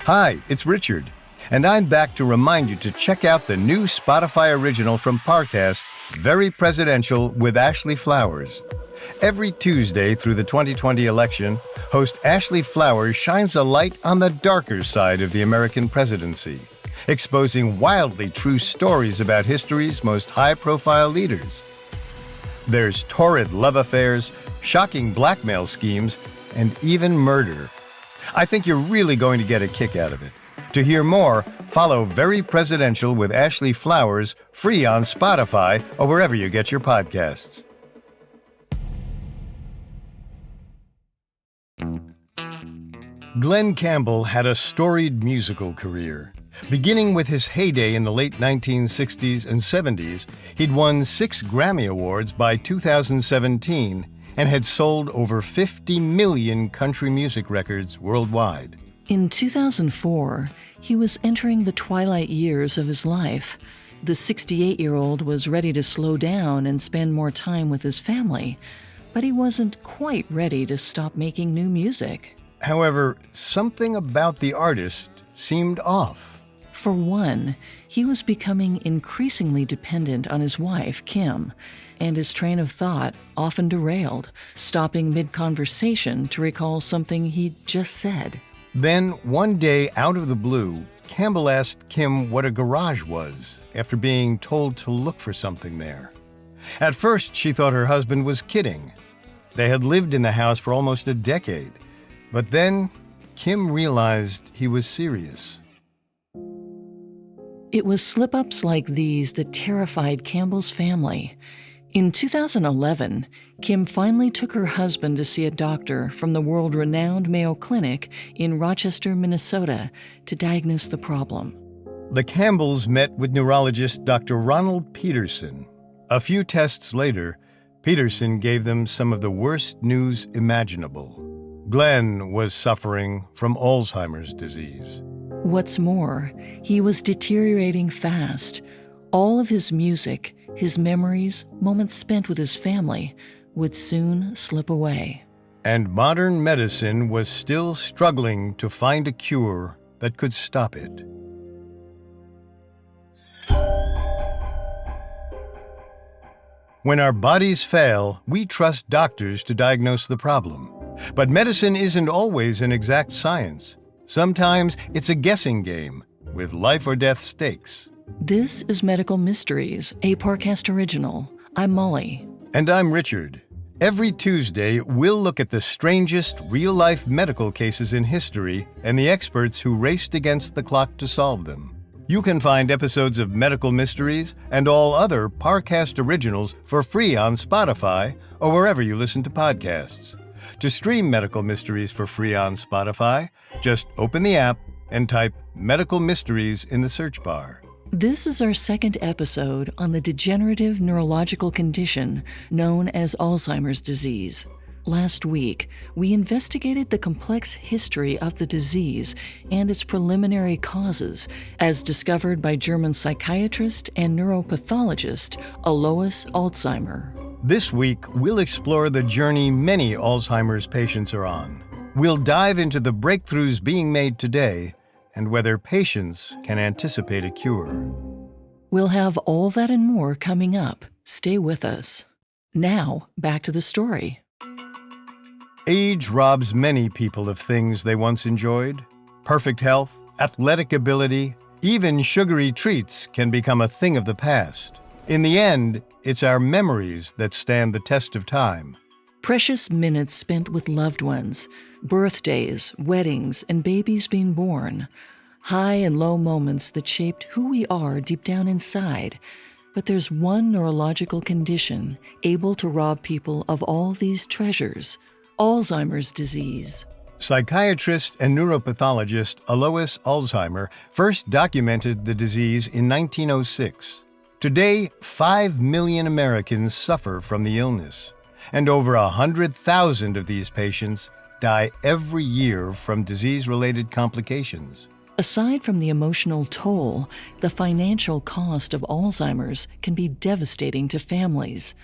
Hi, it's Richard, and I'm back to remind you to check out the new Spotify original from Parcast, Very Presidential with Ashley Flowers. Every Tuesday through the 2020 election, host Ashley Flowers shines a light on the darker side of the American presidency, exposing wildly true stories about history's most high-profile leaders. There's torrid love affairs, shocking blackmail schemes, and even murder. I think you're really going to get a kick out of it. To hear more, follow Very Presidential with Ashley Flowers free on Spotify or wherever you get your podcasts. Glen Campbell had a storied musical career. Beginning with his heyday in the late 1960s and 70s, he'd won 6 Grammy Awards by 2017 and had sold over 50 million country music records worldwide. In 2004, he was entering the twilight years of his life. The 68-year-old was ready to slow down and spend more time with his family, but he wasn't quite ready to stop making new music. However, something about the artist seemed off. For one, he was becoming increasingly dependent on his wife, Kim, and his train of thought often derailed, stopping mid-conversation to recall something he'd just said. Then, one day out of the blue, Campbell asked Kim what a garage was after being told to look for something there. At first, she thought her husband was kidding. They had lived in the house for almost a decade. But then, Kim realized he was serious. It was slip-ups like these that terrified Campbell's family. In 2011, Kim finally took her husband to see a doctor from the world-renowned Mayo Clinic in Rochester, Minnesota, to diagnose the problem. The Campbells met with neurologist Dr. Ronald Peterson. A few tests later, Peterson gave them some of the worst news imaginable. Glen was suffering from Alzheimer's disease. What's more, he was deteriorating fast. All of his music, his memories, moments spent with his family, would soon slip away. And modern medicine was still struggling to find a cure that could stop it. When our bodies fail, we trust doctors to diagnose the problem. But medicine isn't always an exact science. Sometimes it's a guessing game with life or death stakes. This is Medical Mysteries, a Parcast original. I'm Molly. And I'm Richard. Every Tuesday, we'll look at the strangest real-life medical cases in history and the experts who raced against the clock to solve them. You can find episodes of Medical Mysteries and all other Parcast originals for free on Spotify or wherever you listen to podcasts. To stream Medical Mysteries for free on Spotify, just open the app and type Medical Mysteries in the search bar. This is our second episode on the degenerative neurological condition known as Alzheimer's disease. Last week, we investigated the complex history of the disease and its preliminary causes, as discovered by German psychiatrist and neuropathologist Alois Alzheimer. This week, we'll explore the journey many Alzheimer's patients are on. We'll dive into the breakthroughs being made today and whether patients can anticipate a cure. We'll have all that and more coming up. Stay with us. Now, back to the story. Age robs many people of things they once enjoyed. Perfect health, athletic ability, even sugary treats can become a thing of the past. In the end, it's our memories that stand the test of time. Precious minutes spent with loved ones, birthdays, weddings, and babies being born. High and low moments that shaped who we are deep down inside. But there's one neurological condition able to rob people of all these treasures: Alzheimer's disease. Psychiatrist and neuropathologist Alois Alzheimer first documented the disease in 1906. Today, 5 million Americans suffer from the illness, and over 100,000 of these patients die every year from disease-related complications. Aside from the emotional toll, the financial cost of Alzheimer's can be devastating to families.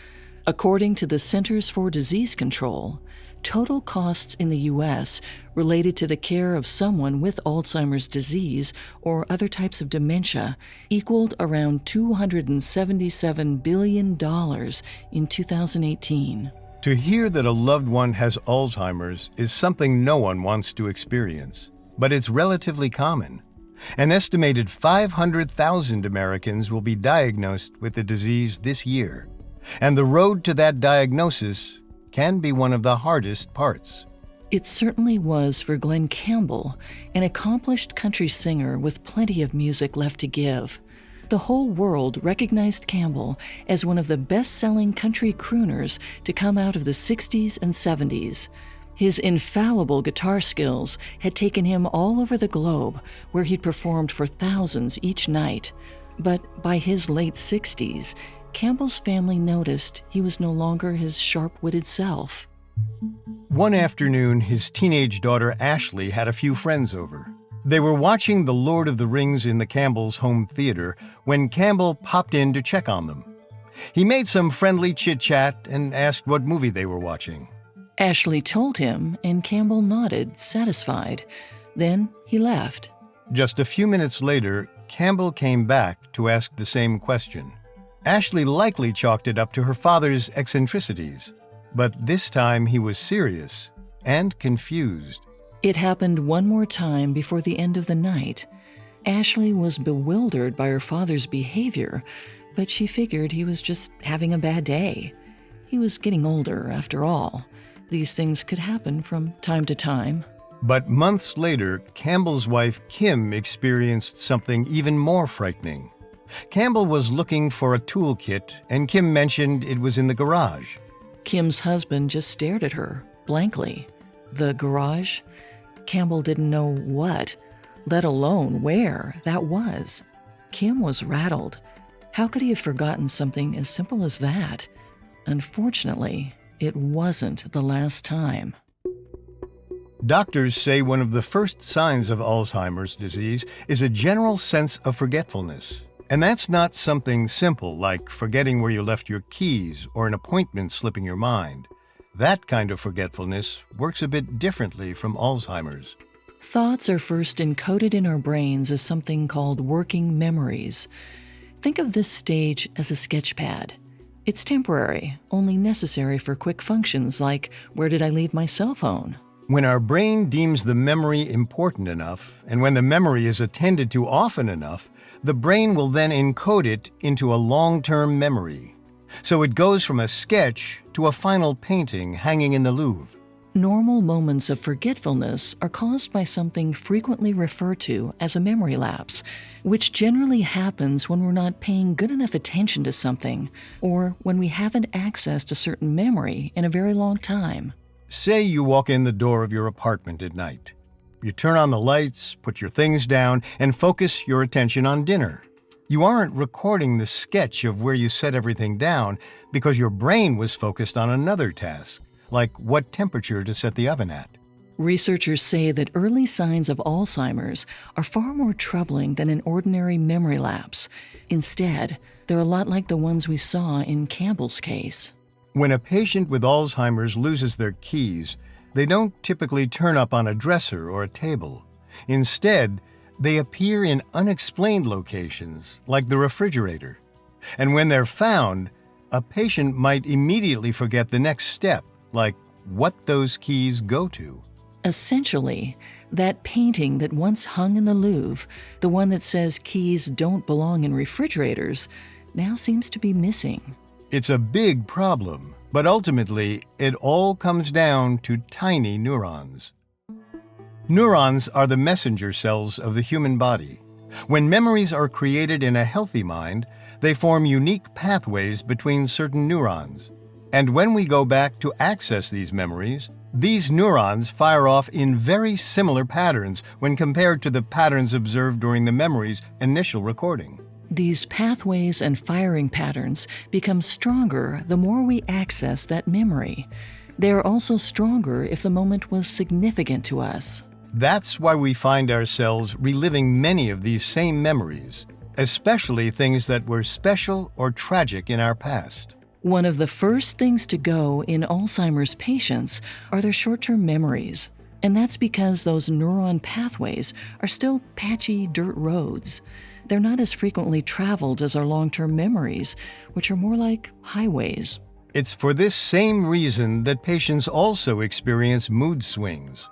According to the Centers for Disease Control, total costs in the U.S. related to the care of someone with Alzheimer's disease or other types of dementia equaled around $277 billion in 2018. To hear that a loved one has Alzheimer's is something no one wants to experience, but it's relatively common. An estimated 500,000 Americans will be diagnosed with the disease this year, and the road to that diagnosis can be one of the hardest parts. It certainly was for Glen Campbell, an accomplished country singer with plenty of music left to give. The whole world recognized Campbell as one of the best-selling country crooners to come out of the 60s and 70s. His infallible guitar skills had taken him all over the globe, where he'd performed for thousands each night. But by his late 60s, Campbell's family noticed he was no longer his sharp-witted self. One afternoon, his teenage daughter Ashley had a few friends over. They were watching The Lord of the Rings in the Campbells' home theater when Campbell popped in to check on them. He made some friendly chit-chat and asked what movie they were watching. Ashley told him, and Campbell nodded, satisfied. Then he left. Just a few minutes later, Campbell came back to ask the same question. Ashley likely chalked it up to her father's eccentricities, but this time he was serious and confused. It happened one more time before the end of the night. Ashley was bewildered by her father's behavior, but she figured he was just having a bad day. He was getting older, after all. These things could happen from time to time. But months later, Campbell's wife Kim experienced something even more frightening. Campbell was looking for a toolkit, and Kim mentioned it was in the garage. Kim's husband just stared at her, blankly. The garage? Campbell didn't know what, let alone where, that was. Kim was rattled. How could he have forgotten something as simple as that? Unfortunately, it wasn't the last time. Doctors say one of the first signs of Alzheimer's disease is a general sense of forgetfulness. And that's not something simple like forgetting where you left your keys or an appointment slipping your mind. That kind of forgetfulness works a bit differently from Alzheimer's. Thoughts are first encoded in our brains as something called working memories. Think of this stage as a sketch pad. It's temporary, only necessary for quick functions like, where did I leave my cell phone? When our brain deems the memory important enough, and when the memory is attended to often enough, the brain will then encode it into a long-term memory. So it goes from a sketch to a final painting hanging in the Louvre. Normal moments of forgetfulness are caused by something frequently referred to as a memory lapse, which generally happens when we're not paying good enough attention to something, or when we haven't accessed a certain memory in a very long time. Say you walk in the door of your apartment at night. You turn on the lights, put your things down, and focus your attention on dinner. You aren't recording the sketch of where you set everything down because your brain was focused on another task, like what temperature to set the oven at. Researchers say that early signs of Alzheimer's are far more troubling than an ordinary memory lapse. Instead, they're a lot like the ones we saw in Campbell's case. When a patient with Alzheimer's loses their keys, they don't typically turn up on a dresser or a table. Instead, they appear in unexplained locations, like the refrigerator. And when they're found, a patient might immediately forget the next step, like what those keys go to. Essentially, that painting that once hung in the Louvre, the one that says keys don't belong in refrigerators, now seems to be missing. It's a big problem, but ultimately, it all comes down to tiny neurons. Neurons are the messenger cells of the human body. When memories are created in a healthy mind, they form unique pathways between certain neurons. And when we go back to access these memories, these neurons fire off in very similar patterns when compared to the patterns observed during the memory's initial recording. These pathways and firing patterns become stronger the more we access that memory. They are also stronger if the moment was significant to us. That's why we find ourselves reliving many of these same memories, especially things that were special or tragic in our past. One of the first things to go in Alzheimer's patients are their short-term memories. And that's because those neuron pathways are still patchy dirt roads. They're not as frequently traveled as our long-term memories, which are more like highways. It's for this same reason that patients also experience mood swings.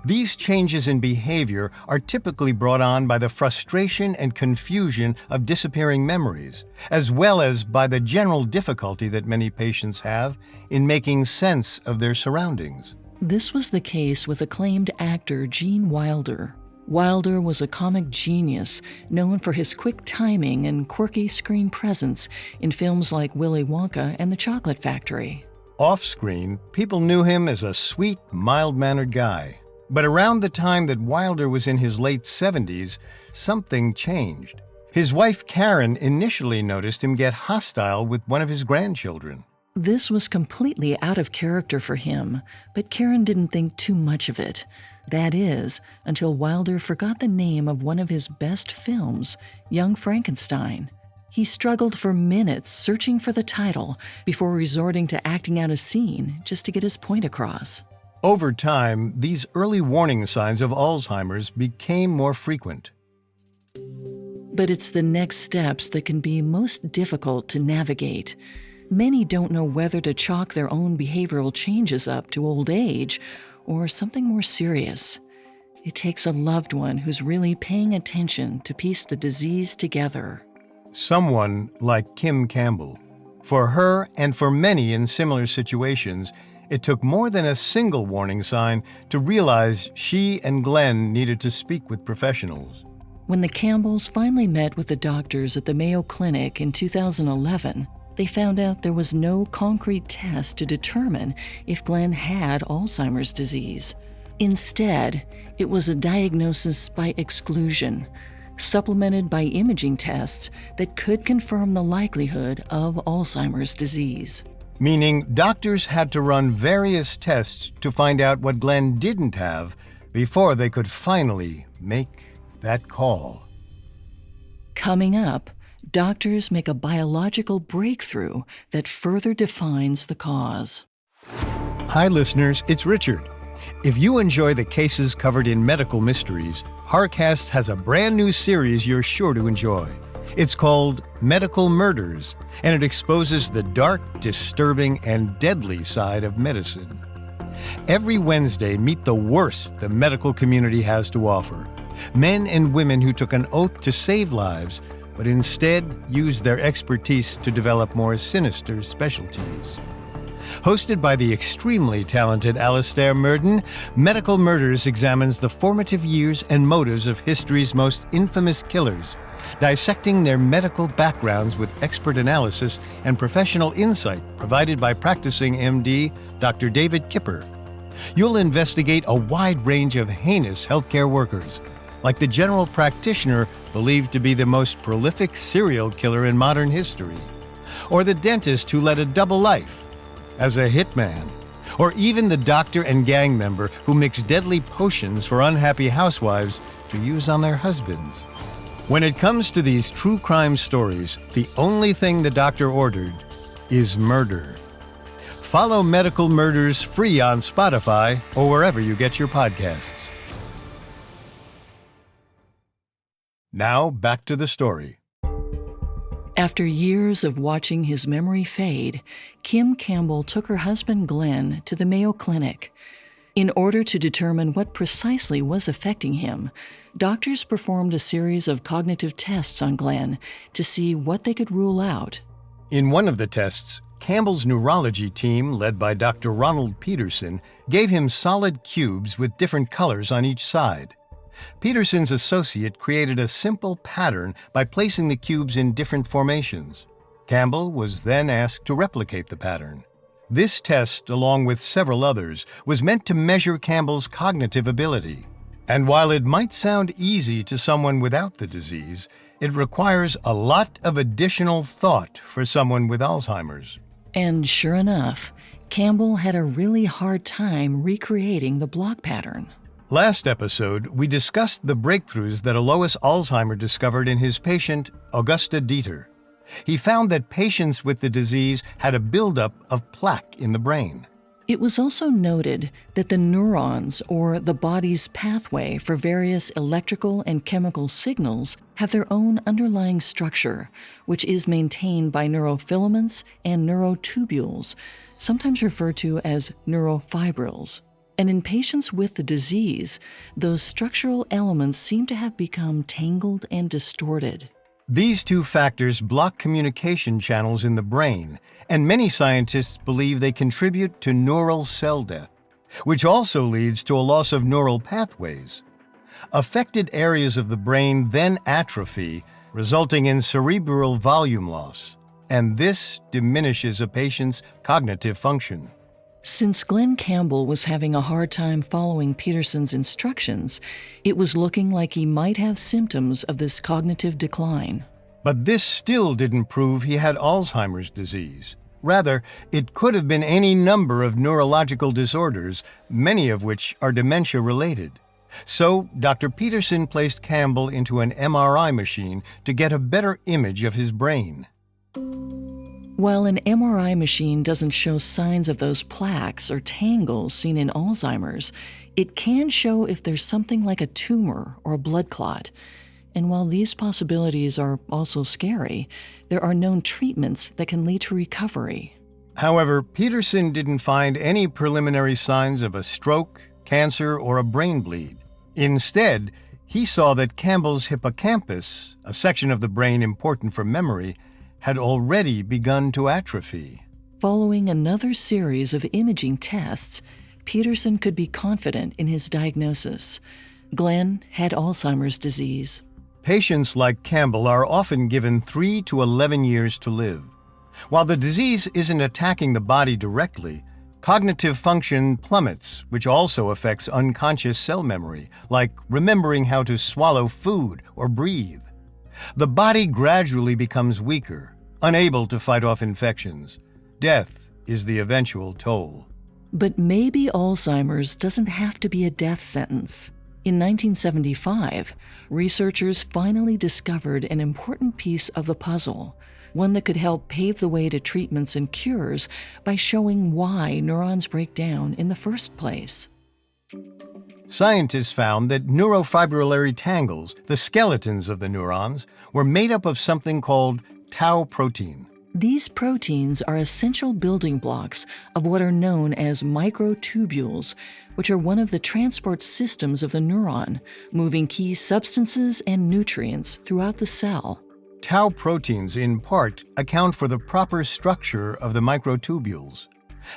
These changes in behavior are typically brought on by the frustration and confusion of disappearing memories, as well as by the general difficulty that many patients have in making sense of their surroundings. This was the case with acclaimed actor Gene Wilder. Wilder was a comic genius known for his quick timing and quirky screen presence in films like Willy Wonka and the Chocolate Factory. Off-screen, people knew him as a sweet, mild-mannered guy. But around the time that Wilder was in his late 70s, something changed. His wife Karen initially noticed him get hostile with one of his grandchildren. This was completely out of character for him, but Karen didn't think too much of it. That is, until Wilder forgot the name of one of his best films, Young Frankenstein. He struggled for minutes searching for the title before resorting to acting out a scene just to get his point across. Over time, these early warning signs of Alzheimer's became more frequent. But it's the next steps that can be most difficult to navigate. Many don't know whether to chalk their own behavioral changes up to old age or something more serious. It takes a loved one who's really paying attention to piece the disease together. Someone like Kim Campbell. For her and for many in similar situations, it took more than a single warning sign to realize she and Glenn needed to speak with professionals. When the Campbells finally met with the doctors at the Mayo Clinic in 2011, they found out there was no concrete test to determine if Glenn had Alzheimer's disease. Instead, it was a diagnosis by exclusion, supplemented by imaging tests that could confirm the likelihood of Alzheimer's disease. Meaning doctors had to run various tests to find out what Glenn didn't have before they could finally make that call. Coming up, doctors make a biological breakthrough that further defines the cause. Hi listeners, it's Richard. If you enjoy the cases covered in Medical Mysteries, Harcast has a brand new series you're sure to enjoy. It's called Medical Murders, and it exposes the dark, disturbing, and deadly side of medicine. Every Wednesday, meet the worst the medical community has to offer. Men and women who took an oath to save lives, but instead used their expertise to develop more sinister specialties. Hosted by the extremely talented Alastair Murden, Medical Murders examines the formative years and motives of history's most infamous killers, dissecting their medical backgrounds with expert analysis and professional insight provided by practicing MD Dr. David Kipper. You'll investigate a wide range of heinous healthcare workers, like the general practitioner believed to be the most prolific serial killer in modern history, or the dentist who led a double life as a hitman, or even the doctor and gang member who mixed deadly potions for unhappy housewives to use on their husbands. When it comes to these true crime stories, the only thing the doctor ordered is murder. Follow Medical Murders free on Spotify or wherever you get your podcasts. Now, back to the story. After years of watching his memory fade, Kim Campbell took her husband Glenn to the Mayo Clinic. In order to determine what precisely was affecting him, doctors performed a series of cognitive tests on Glenn to see what they could rule out. In one of the tests, Campbell's neurology team, led by Dr. Ronald Peterson, gave him solid cubes with different colors on each side. Peterson's associate created a simple pattern by placing the cubes in different formations. Campbell was then asked to replicate the pattern. This test, along with several others, was meant to measure Campbell's cognitive ability. And while it might sound easy to someone without the disease, it requires a lot of additional thought for someone with Alzheimer's. And sure enough, Campbell had a really hard time recreating the block pattern. Last episode, we discussed the breakthroughs that Alois Alzheimer discovered in his patient, Auguste Deter. He found that patients with the disease had a buildup of plaque in the brain. It was also noted that the neurons, or the body's pathway for various electrical and chemical signals, have their own underlying structure, which is maintained by neurofilaments and neurotubules, sometimes referred to as neurofibrils. And in patients with the disease, those structural elements seem to have become tangled and distorted. These two factors block communication channels in the brain, and many scientists believe they contribute to neural cell death, which also leads to a loss of neural pathways. Affected areas of the brain then atrophy, resulting in cerebral volume loss, and this diminishes a patient's cognitive function. Since Glenn Campbell was having a hard time following Peterson's instructions, it was looking like he might have symptoms of this cognitive decline. But this still didn't prove he had Alzheimer's disease. Rather, it could have been any number of neurological disorders, many of which are dementia-related. So, Dr. Peterson placed Campbell into an MRI machine to get a better image of his brain. While an MRI machine doesn't show signs of those plaques or tangles seen in Alzheimer's, it can show if there's something like a tumor or a blood clot. And while these possibilities are also scary, there are known treatments that can lead to recovery. However, Peterson didn't find any preliminary signs of a stroke, cancer, or a brain bleed. Instead, he saw that Campbell's hippocampus, a section of the brain important for memory, had already begun to atrophy. Following another series of imaging tests, Peterson could be confident in his diagnosis. Glenn had Alzheimer's disease. Patients like Campbell are often given 3 to 11 years to live. While the disease isn't attacking the body directly, cognitive function plummets, which also affects unconscious cell memory, like remembering how to swallow food or breathe. The body gradually becomes weaker, unable to fight off infections. Death is the eventual toll. But maybe Alzheimer's doesn't have to be a death sentence. In 1975, researchers finally discovered an important piece of the puzzle, one that could help pave the way to treatments and cures by showing why neurons break down in the first place. Scientists found that neurofibrillary tangles, the skeletons of the neurons, were made up of something called tau protein. These proteins are essential building blocks of what are known as microtubules, which are one of the transport systems of the neuron, moving key substances and nutrients throughout the cell. Tau proteins, in part, account for the proper structure of the microtubules.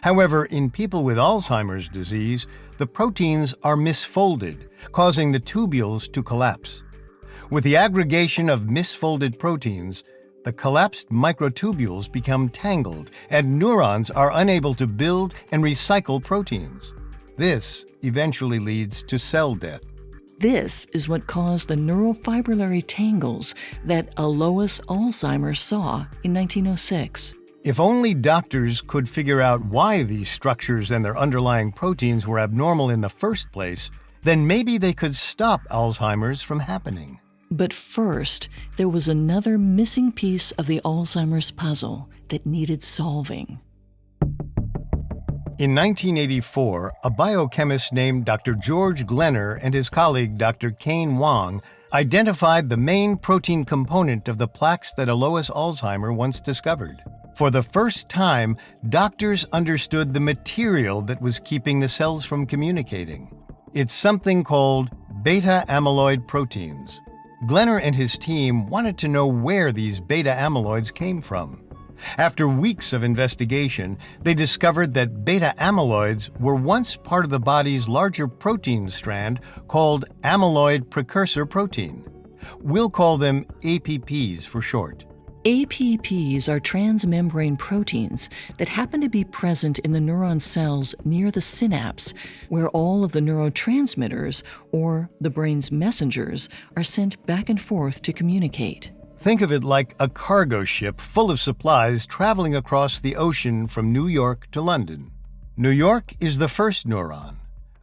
However, in people with Alzheimer's disease, the proteins are misfolded, causing the tubules to collapse. With the aggregation of misfolded proteins, the collapsed microtubules become tangled, and neurons are unable to build and recycle proteins. This eventually leads to cell death. This is what caused the neurofibrillary tangles that Alois Alzheimer saw in 1906. If only doctors could figure out why these structures and their underlying proteins were abnormal in the first place, then maybe they could stop Alzheimer's from happening. But first, there was another missing piece of the Alzheimer's puzzle that needed solving. In 1984, a biochemist named Dr. George Glenner and his colleague Dr. Kane Wang identified the main protein component of the plaques that Alois Alzheimer once discovered. For the first time, doctors understood the material that was keeping the cells from communicating. It's something called beta-amyloid proteins. Glenner and his team wanted to know where these beta-amyloids came from. After weeks of investigation, they discovered that beta-amyloids were once part of the body's larger protein strand called amyloid precursor protein. We'll call them APPs for short. APPs are transmembrane proteins that happen to be present in the neuron cells near the synapse, where all of the neurotransmitters, or the brain's messengers, are sent back and forth to communicate. Think of it like a cargo ship full of supplies traveling across the ocean from New York to London. New York is the first neuron.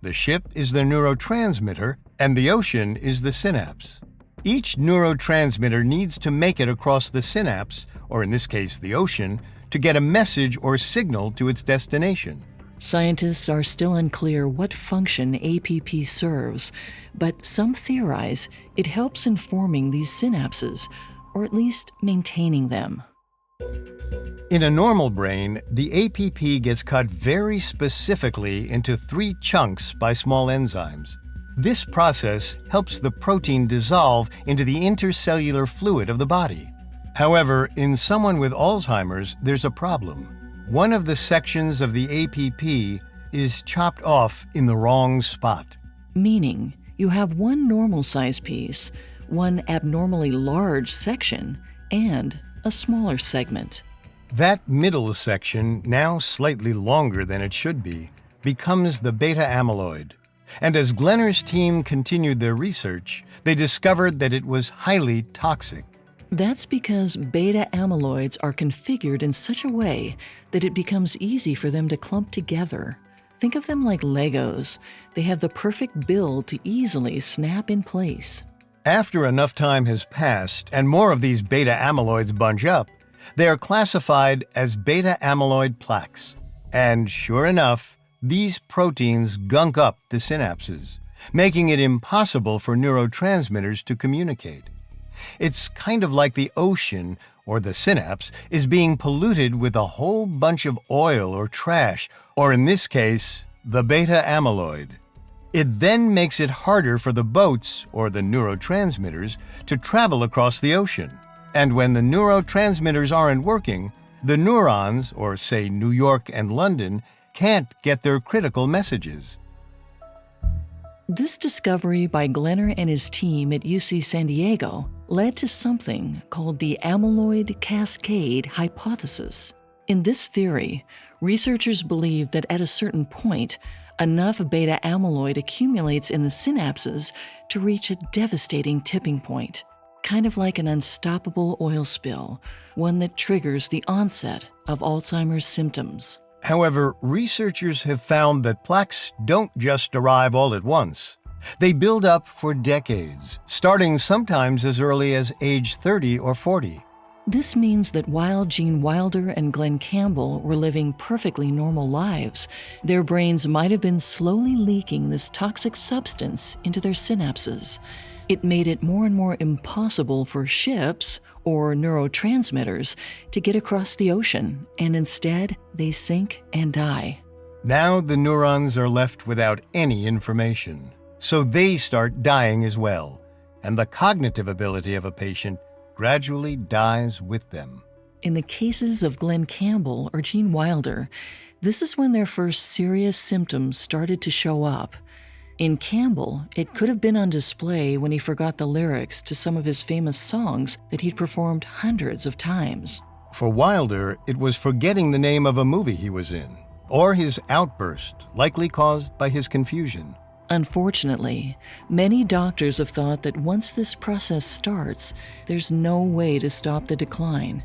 The ship is the neurotransmitter, and the ocean is the synapse. Each neurotransmitter needs to make it across the synapse, or in this case the ocean, to get a message or signal to its destination. Scientists are still unclear what function APP serves, but some theorize it helps in forming these synapses, or at least maintaining them. In a normal brain, the APP gets cut very specifically into 3 chunks by small enzymes. This process helps the protein dissolve into the intercellular fluid of the body. However, in someone with Alzheimer's, there's a problem. One of the sections of the APP is chopped off in the wrong spot. Meaning, you have one normal-sized piece, one abnormally large section, and a smaller segment. That middle section, now slightly longer than it should be, becomes the beta amyloid. And as Glenner's team continued their research, they discovered that it was highly toxic. That's because beta amyloids are configured in such a way that it becomes easy for them to clump together. Think of them like Legos. They have the perfect build to easily snap in place. After enough time has passed and more of these beta amyloids bunch up, they are classified as beta amyloid plaques. And sure enough, these proteins gunk up the synapses, making it impossible for neurotransmitters to communicate. It's kind of like the ocean, or the synapse, is being polluted with a whole bunch of oil or trash, or in this case, the beta amyloid. It then makes it harder for the boats, or the neurotransmitters, to travel across the ocean. And when the neurotransmitters aren't working, the neurons, or say New York and London, can't get their critical messages. This discovery by Glenner and his team at UC San Diego led to something called the amyloid cascade hypothesis. In this theory, researchers believe that at a certain point, enough beta amyloid accumulates in the synapses to reach a devastating tipping point, kind of like an unstoppable oil spill, one that triggers the onset of Alzheimer's symptoms. However, researchers have found that plaques don't just arrive all at once. They build up for decades, starting sometimes as early as age 30 or 40. This means that while Gene Wilder and Glenn Campbell were living perfectly normal lives, their brains might have been slowly leaking this toxic substance into their synapses. It made it more and more impossible for ships, or neurotransmitters, to get across the ocean, and instead they sink and die. Now the neurons are left without any information, so they start dying as well, and the cognitive ability of a patient gradually dies with them. In the cases of Glenn Campbell or Gene Wilder, this is when their first serious symptoms started to show up. In Campbell, it could have been on display when he forgot the lyrics to some of his famous songs that he'd performed hundreds of times. For Wilder, it was forgetting the name of a movie he was in, or his outburst, likely caused by his confusion. Unfortunately, many doctors have thought that once this process starts, there's no way to stop the decline,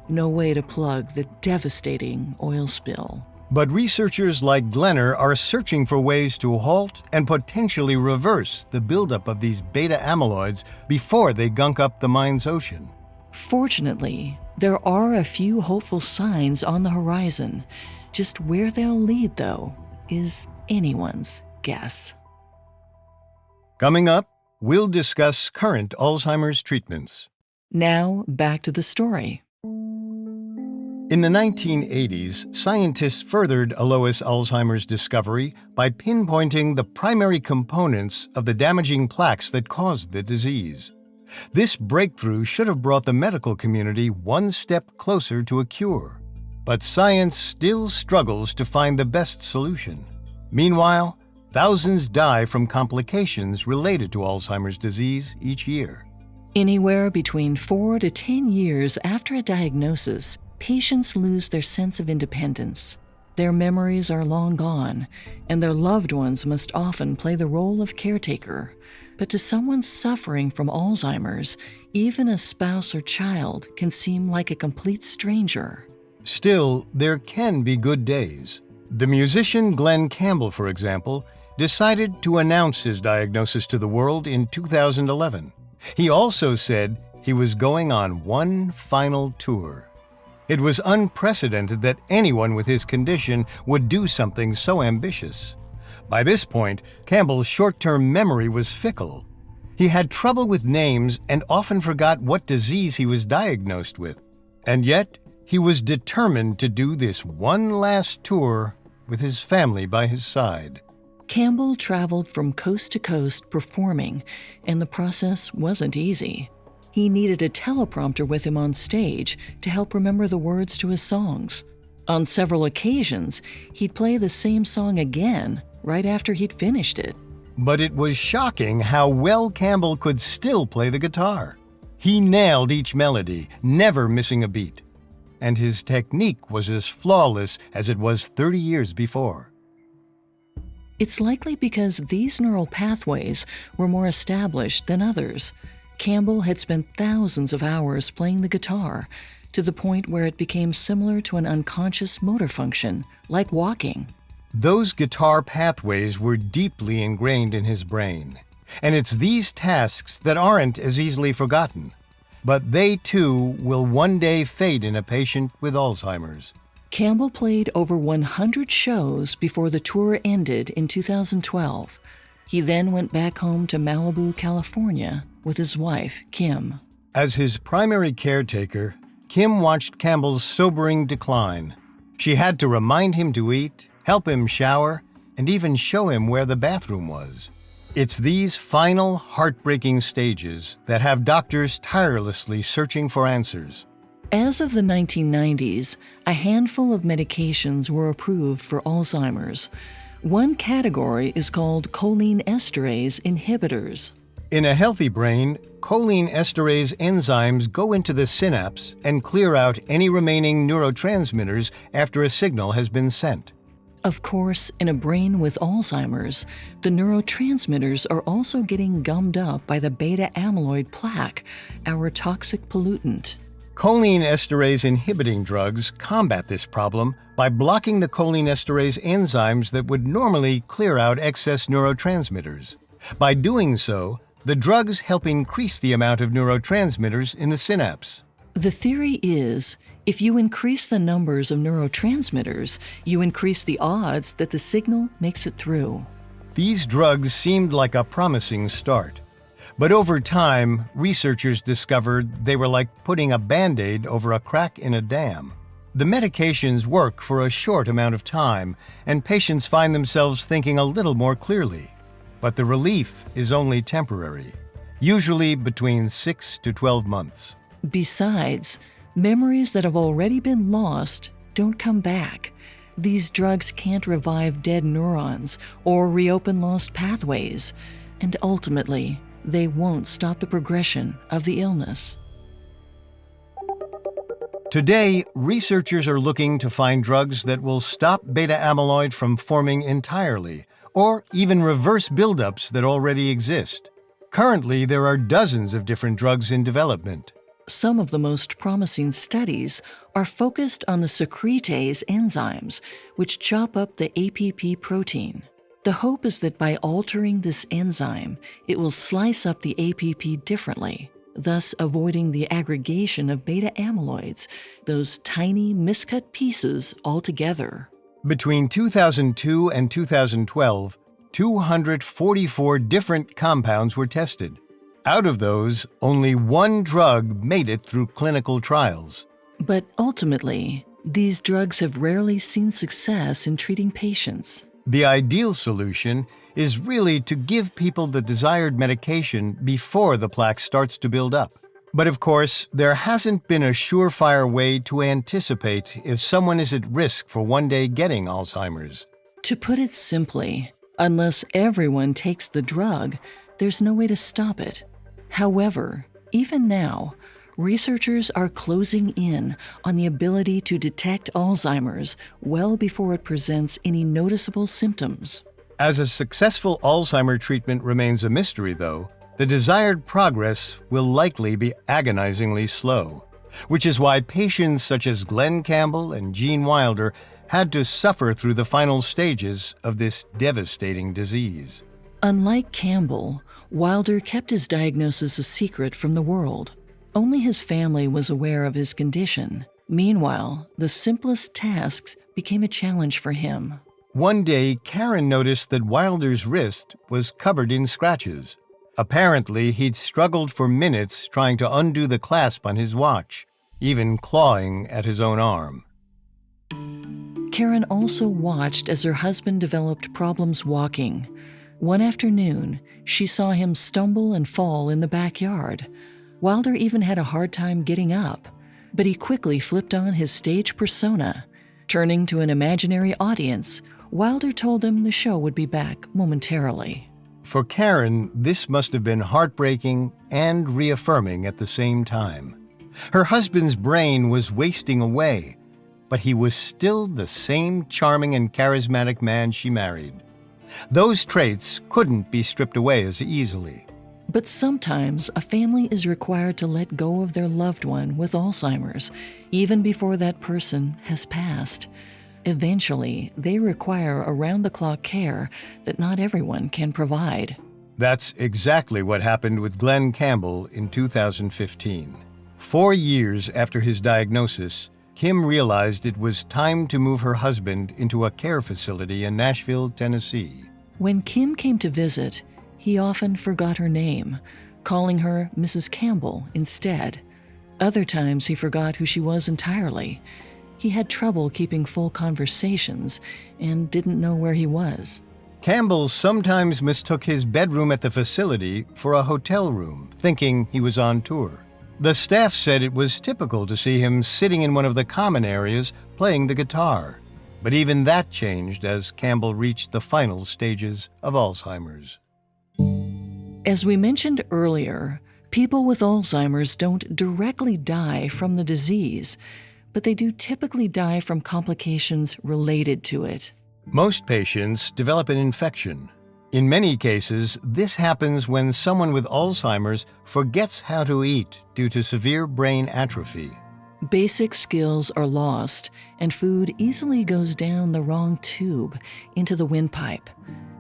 no way to plug the devastating oil spill. But researchers like Glenner are searching for ways to halt and potentially reverse the buildup of these beta amyloids before they gunk up the mind's ocean. Fortunately, there are a few hopeful signs on the horizon. Just where they'll lead, though, is anyone's guess. Coming up, we'll discuss current Alzheimer's treatments. Now, back to the story. In the 1980s, scientists furthered Alois Alzheimer's discovery by pinpointing the primary components of the damaging plaques that caused the disease. This breakthrough should have brought the medical community one step closer to a cure. But science still struggles to find the best solution. Meanwhile, thousands die from complications related to Alzheimer's disease each year. Anywhere between 4 to 10 years after a diagnosis, patients lose their sense of independence. Their memories are long gone, and their loved ones must often play the role of caretaker. But to someone suffering from Alzheimer's, even a spouse or child can seem like a complete stranger. Still, there can be good days. The musician Glenn Campbell, for example, decided to announce his diagnosis to the world in 2011. He also said he was going on one final tour. It was unprecedented that anyone with his condition would do something so ambitious. By this point, Campbell's short-term memory was fickle. He had trouble with names and often forgot what disease he was diagnosed with. And yet, he was determined to do this one last tour with his family by his side. Campbell traveled from coast to coast performing, and the process wasn't easy. He needed a teleprompter with him on stage to help remember the words to his songs. On several occasions, he'd play the same song again right after he'd finished it. But it was shocking how well Campbell could still play the guitar. He nailed each melody, never missing a beat. And his technique was as flawless as it was 30 years before. It's likely because these neural pathways were more established than others. Campbell had spent thousands of hours playing the guitar, to the point where it became similar to an unconscious motor function, like walking. Those guitar pathways were deeply ingrained in his brain, and it's these tasks that aren't as easily forgotten. But they too will one day fade in a patient with Alzheimer's. Campbell played over 100 shows before the tour ended in 2012. He then went back home to Malibu, California, with his wife, Kim. As his primary caretaker, Kim watched Campbell's sobering decline. She had to remind him to eat, help him shower, and even show him where the bathroom was. It's these final, heartbreaking stages that have doctors tirelessly searching for answers. As of the 1990s, a handful of medications were approved for Alzheimer's. One category is called choline esterase inhibitors. In a healthy brain, choline esterase enzymes go into the synapse and clear out any remaining neurotransmitters after a signal has been sent. Of course, in a brain with Alzheimer's, the neurotransmitters are also getting gummed up by the beta-amyloid plaque, our toxic pollutant. Choline esterase inhibiting drugs combat this problem by blocking the choline esterase enzymes that would normally clear out excess neurotransmitters. By doing so, the drugs help increase the amount of neurotransmitters in the synapse. The theory is, if you increase the numbers of neurotransmitters, you increase the odds that the signal makes it through. These drugs seemed like a promising start. But over time, researchers discovered they were like putting a Band-Aid over a crack in a dam. The medications work for a short amount of time, and patients find themselves thinking a little more clearly. But the relief is only temporary, usually between 6 to 12 months. Besides, memories that have already been lost don't come back. These drugs can't revive dead neurons or reopen lost pathways, and ultimately, they won't stop the progression of the illness. Today, researchers are looking to find drugs that will stop beta-amyloid from forming entirely, or even reverse buildups that already exist. Currently, there are dozens of different drugs in development. Some of the most promising studies are focused on the secretase enzymes, which chop up the APP protein. The hope is that by altering this enzyme, it will slice up the APP differently, thus avoiding the aggregation of beta-amyloids, those tiny miscut pieces altogether. Between 2002 and 2012, 244 different compounds were tested. Out of those, only one drug made it through clinical trials. But ultimately, these drugs have rarely seen success in treating patients. The ideal solution is really to give people the desired medication before the plaque starts to build up. But of course, there hasn't been a surefire way to anticipate if someone is at risk for one day getting Alzheimer's. To put it simply, unless everyone takes the drug, there's no way to stop it. However, even now, researchers are closing in on the ability to detect Alzheimer's well before it presents any noticeable symptoms. As a successful Alzheimer treatment remains a mystery, though, the desired progress will likely be agonizingly slow, which is why patients such as Glenn Campbell and Gene Wilder had to suffer through the final stages of this devastating disease. Unlike Campbell, Wilder kept his diagnosis a secret from the world. Only his family was aware of his condition. Meanwhile, the simplest tasks became a challenge for him. One day, Karen noticed that Wilder's wrist was covered in scratches. Apparently, he'd struggled for minutes trying to undo the clasp on his watch, even clawing at his own arm. Karen also watched as her husband developed problems walking. One afternoon, she saw him stumble and fall in the backyard. Wilder even had a hard time getting up, but he quickly flipped on his stage persona. Turning to an imaginary audience, Wilder told them the show would be back momentarily. For Karen, this must have been heartbreaking and reaffirming at the same time. Her husband's brain was wasting away, but he was still the same charming and charismatic man she married. Those traits couldn't be stripped away as easily. But sometimes a family is required to let go of their loved one with Alzheimer's, even before that person has passed. Eventually, they require around-the-clock care that not everyone can provide. That's exactly what happened with Glenn Campbell in 2015. 4 years after his diagnosis, Kim realized it was time to move her husband into a care facility in Nashville, Tennessee. When Kim came to visit, he often forgot her name, calling her Mrs. Campbell instead. Other times he forgot who she was entirely. He had trouble keeping full conversations and didn't know where he was. Campbell sometimes mistook his bedroom at the facility for a hotel room, thinking he was on tour. The staff said it was typical to see him sitting in one of the common areas playing the guitar. But even that changed as Campbell reached the final stages of Alzheimer's. As we mentioned earlier, people with Alzheimer's don't directly die from the disease, but they do typically die from complications related to it. Most patients develop an infection. In many cases, this happens when someone with Alzheimer's forgets how to eat due to severe brain atrophy. Basic skills are lost, and food easily goes down the wrong tube into the windpipe.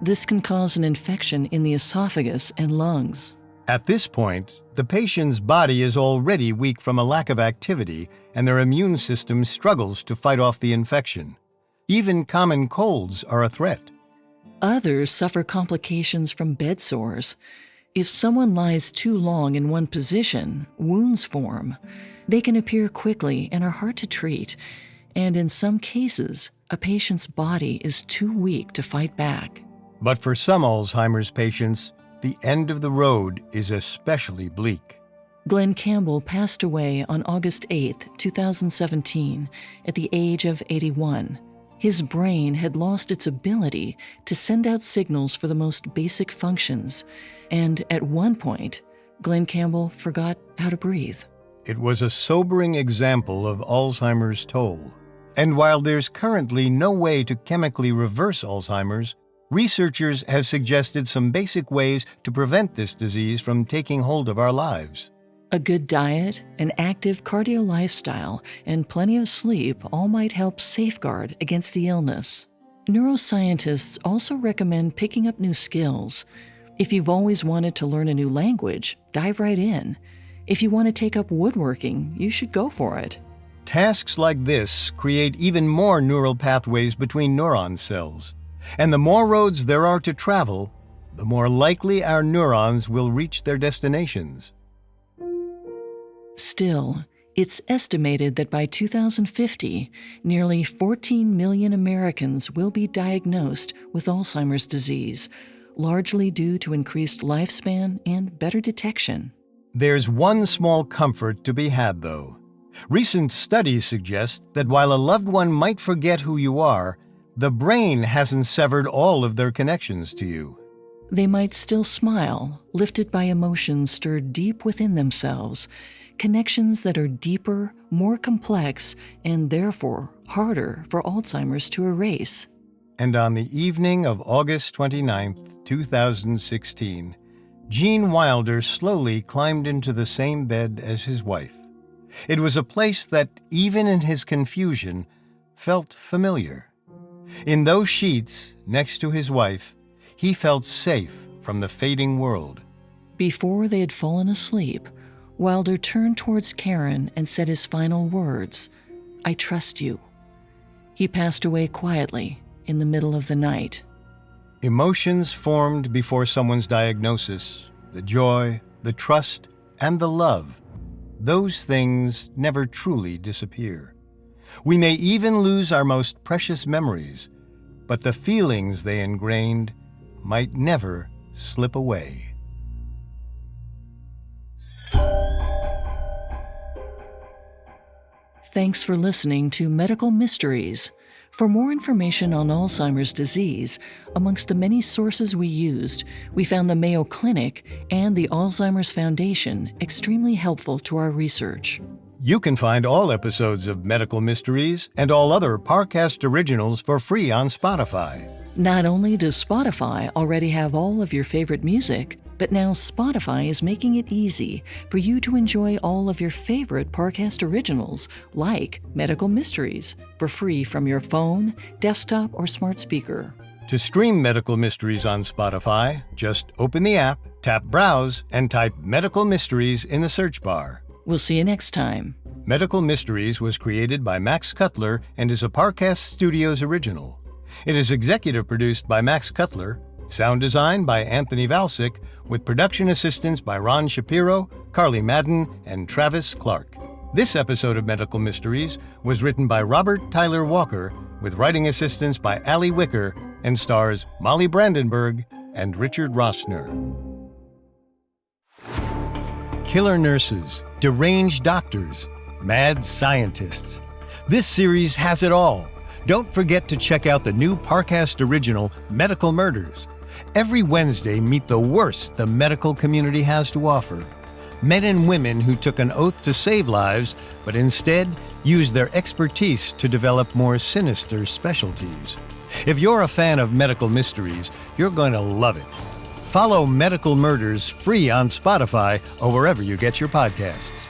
This can cause an infection in the esophagus and lungs. At this point, the patient's body is already weak from a lack of activity, and their immune system struggles to fight off the infection. Even common colds are a threat. Others suffer complications from bed sores. If someone lies too long in one position, wounds form. They can appear quickly and are hard to treat, and in some cases, a patient's body is too weak to fight back. But for some Alzheimer's patients, the end of the road is especially bleak. Glenn Campbell passed away on August 8, 2017, at the age of 81. His brain had lost its ability to send out signals for the most basic functions, and at one point, Glenn Campbell forgot how to breathe. It was a sobering example of Alzheimer's toll. And while there's currently no way to chemically reverse Alzheimer's, researchers have suggested some basic ways to prevent this disease from taking hold of our lives. A good diet, an active cardio lifestyle, and plenty of sleep all might help safeguard against the illness. Neuroscientists also recommend picking up new skills. If you've always wanted to learn a new language, dive right in. If you want to take up woodworking, you should go for it. Tasks like this create even more neural pathways between neuron cells. And the more roads there are to travel, the more likely our neurons will reach their destinations. Still, it's estimated that by 2050, nearly 14 million Americans will be diagnosed with Alzheimer's disease, largely due to increased lifespan and better detection. There's one small comfort to be had, though. Recent studies suggest that while a loved one might forget who you are, the brain hasn't severed all of their connections to you. They might still smile, lifted by emotions stirred deep within themselves, connections that are deeper, more complex, and therefore harder for Alzheimer's to erase. And on the evening of August 29, 2016, Gene Wilder slowly climbed into the same bed as his wife. It was a place that, even in his confusion, felt familiar. In those sheets, next to his wife, he felt safe from the fading world. Before they had fallen asleep, Wilder turned towards Karen and said his final words, "I trust you." He passed away quietly in the middle of the night. Emotions formed before someone's diagnosis, the joy, the trust, and the love, those things never truly disappear. We may even lose our most precious memories, but the feelings they ingrained might never slip away. Thanks for listening to Medical Mysteries. For more information on Alzheimer's disease, amongst the many sources we used, we found the Mayo Clinic and the Alzheimer's Foundation extremely helpful to our research. You can find all episodes of Medical Mysteries and all other Parcast originals for free on Spotify. Not only does Spotify already have all of your favorite music, but now Spotify is making it easy for you to enjoy all of your favorite Parcast originals, like Medical Mysteries, for free from your phone, desktop, or smart speaker. To stream Medical Mysteries on Spotify, just open the app, tap Browse, and type Medical Mysteries in the search bar. We'll see you next time. Medical Mysteries was created by Max Cutler and is a Parcast Studios original. It is executive produced by Max Cutler, sound design by Anthony Valsic, with production assistance by Ron Shapiro, Carly Madden, and Travis Clark. This episode of Medical Mysteries was written by Robert Tyler Walker, with writing assistance by Allie Wicker, and stars Molly Brandenburg and Richard Rossner. Killer nurses, deranged doctors, mad scientists. This series has it all. Don't forget to check out the new Parcast original, Medical Murders. Every Wednesday, meet the worst the medical community has to offer. Men and women who took an oath to save lives, but instead used their expertise to develop more sinister specialties. If you're a fan of Medical Mysteries, you're going to love it. Follow Medical Murders free on Spotify or wherever you get your podcasts.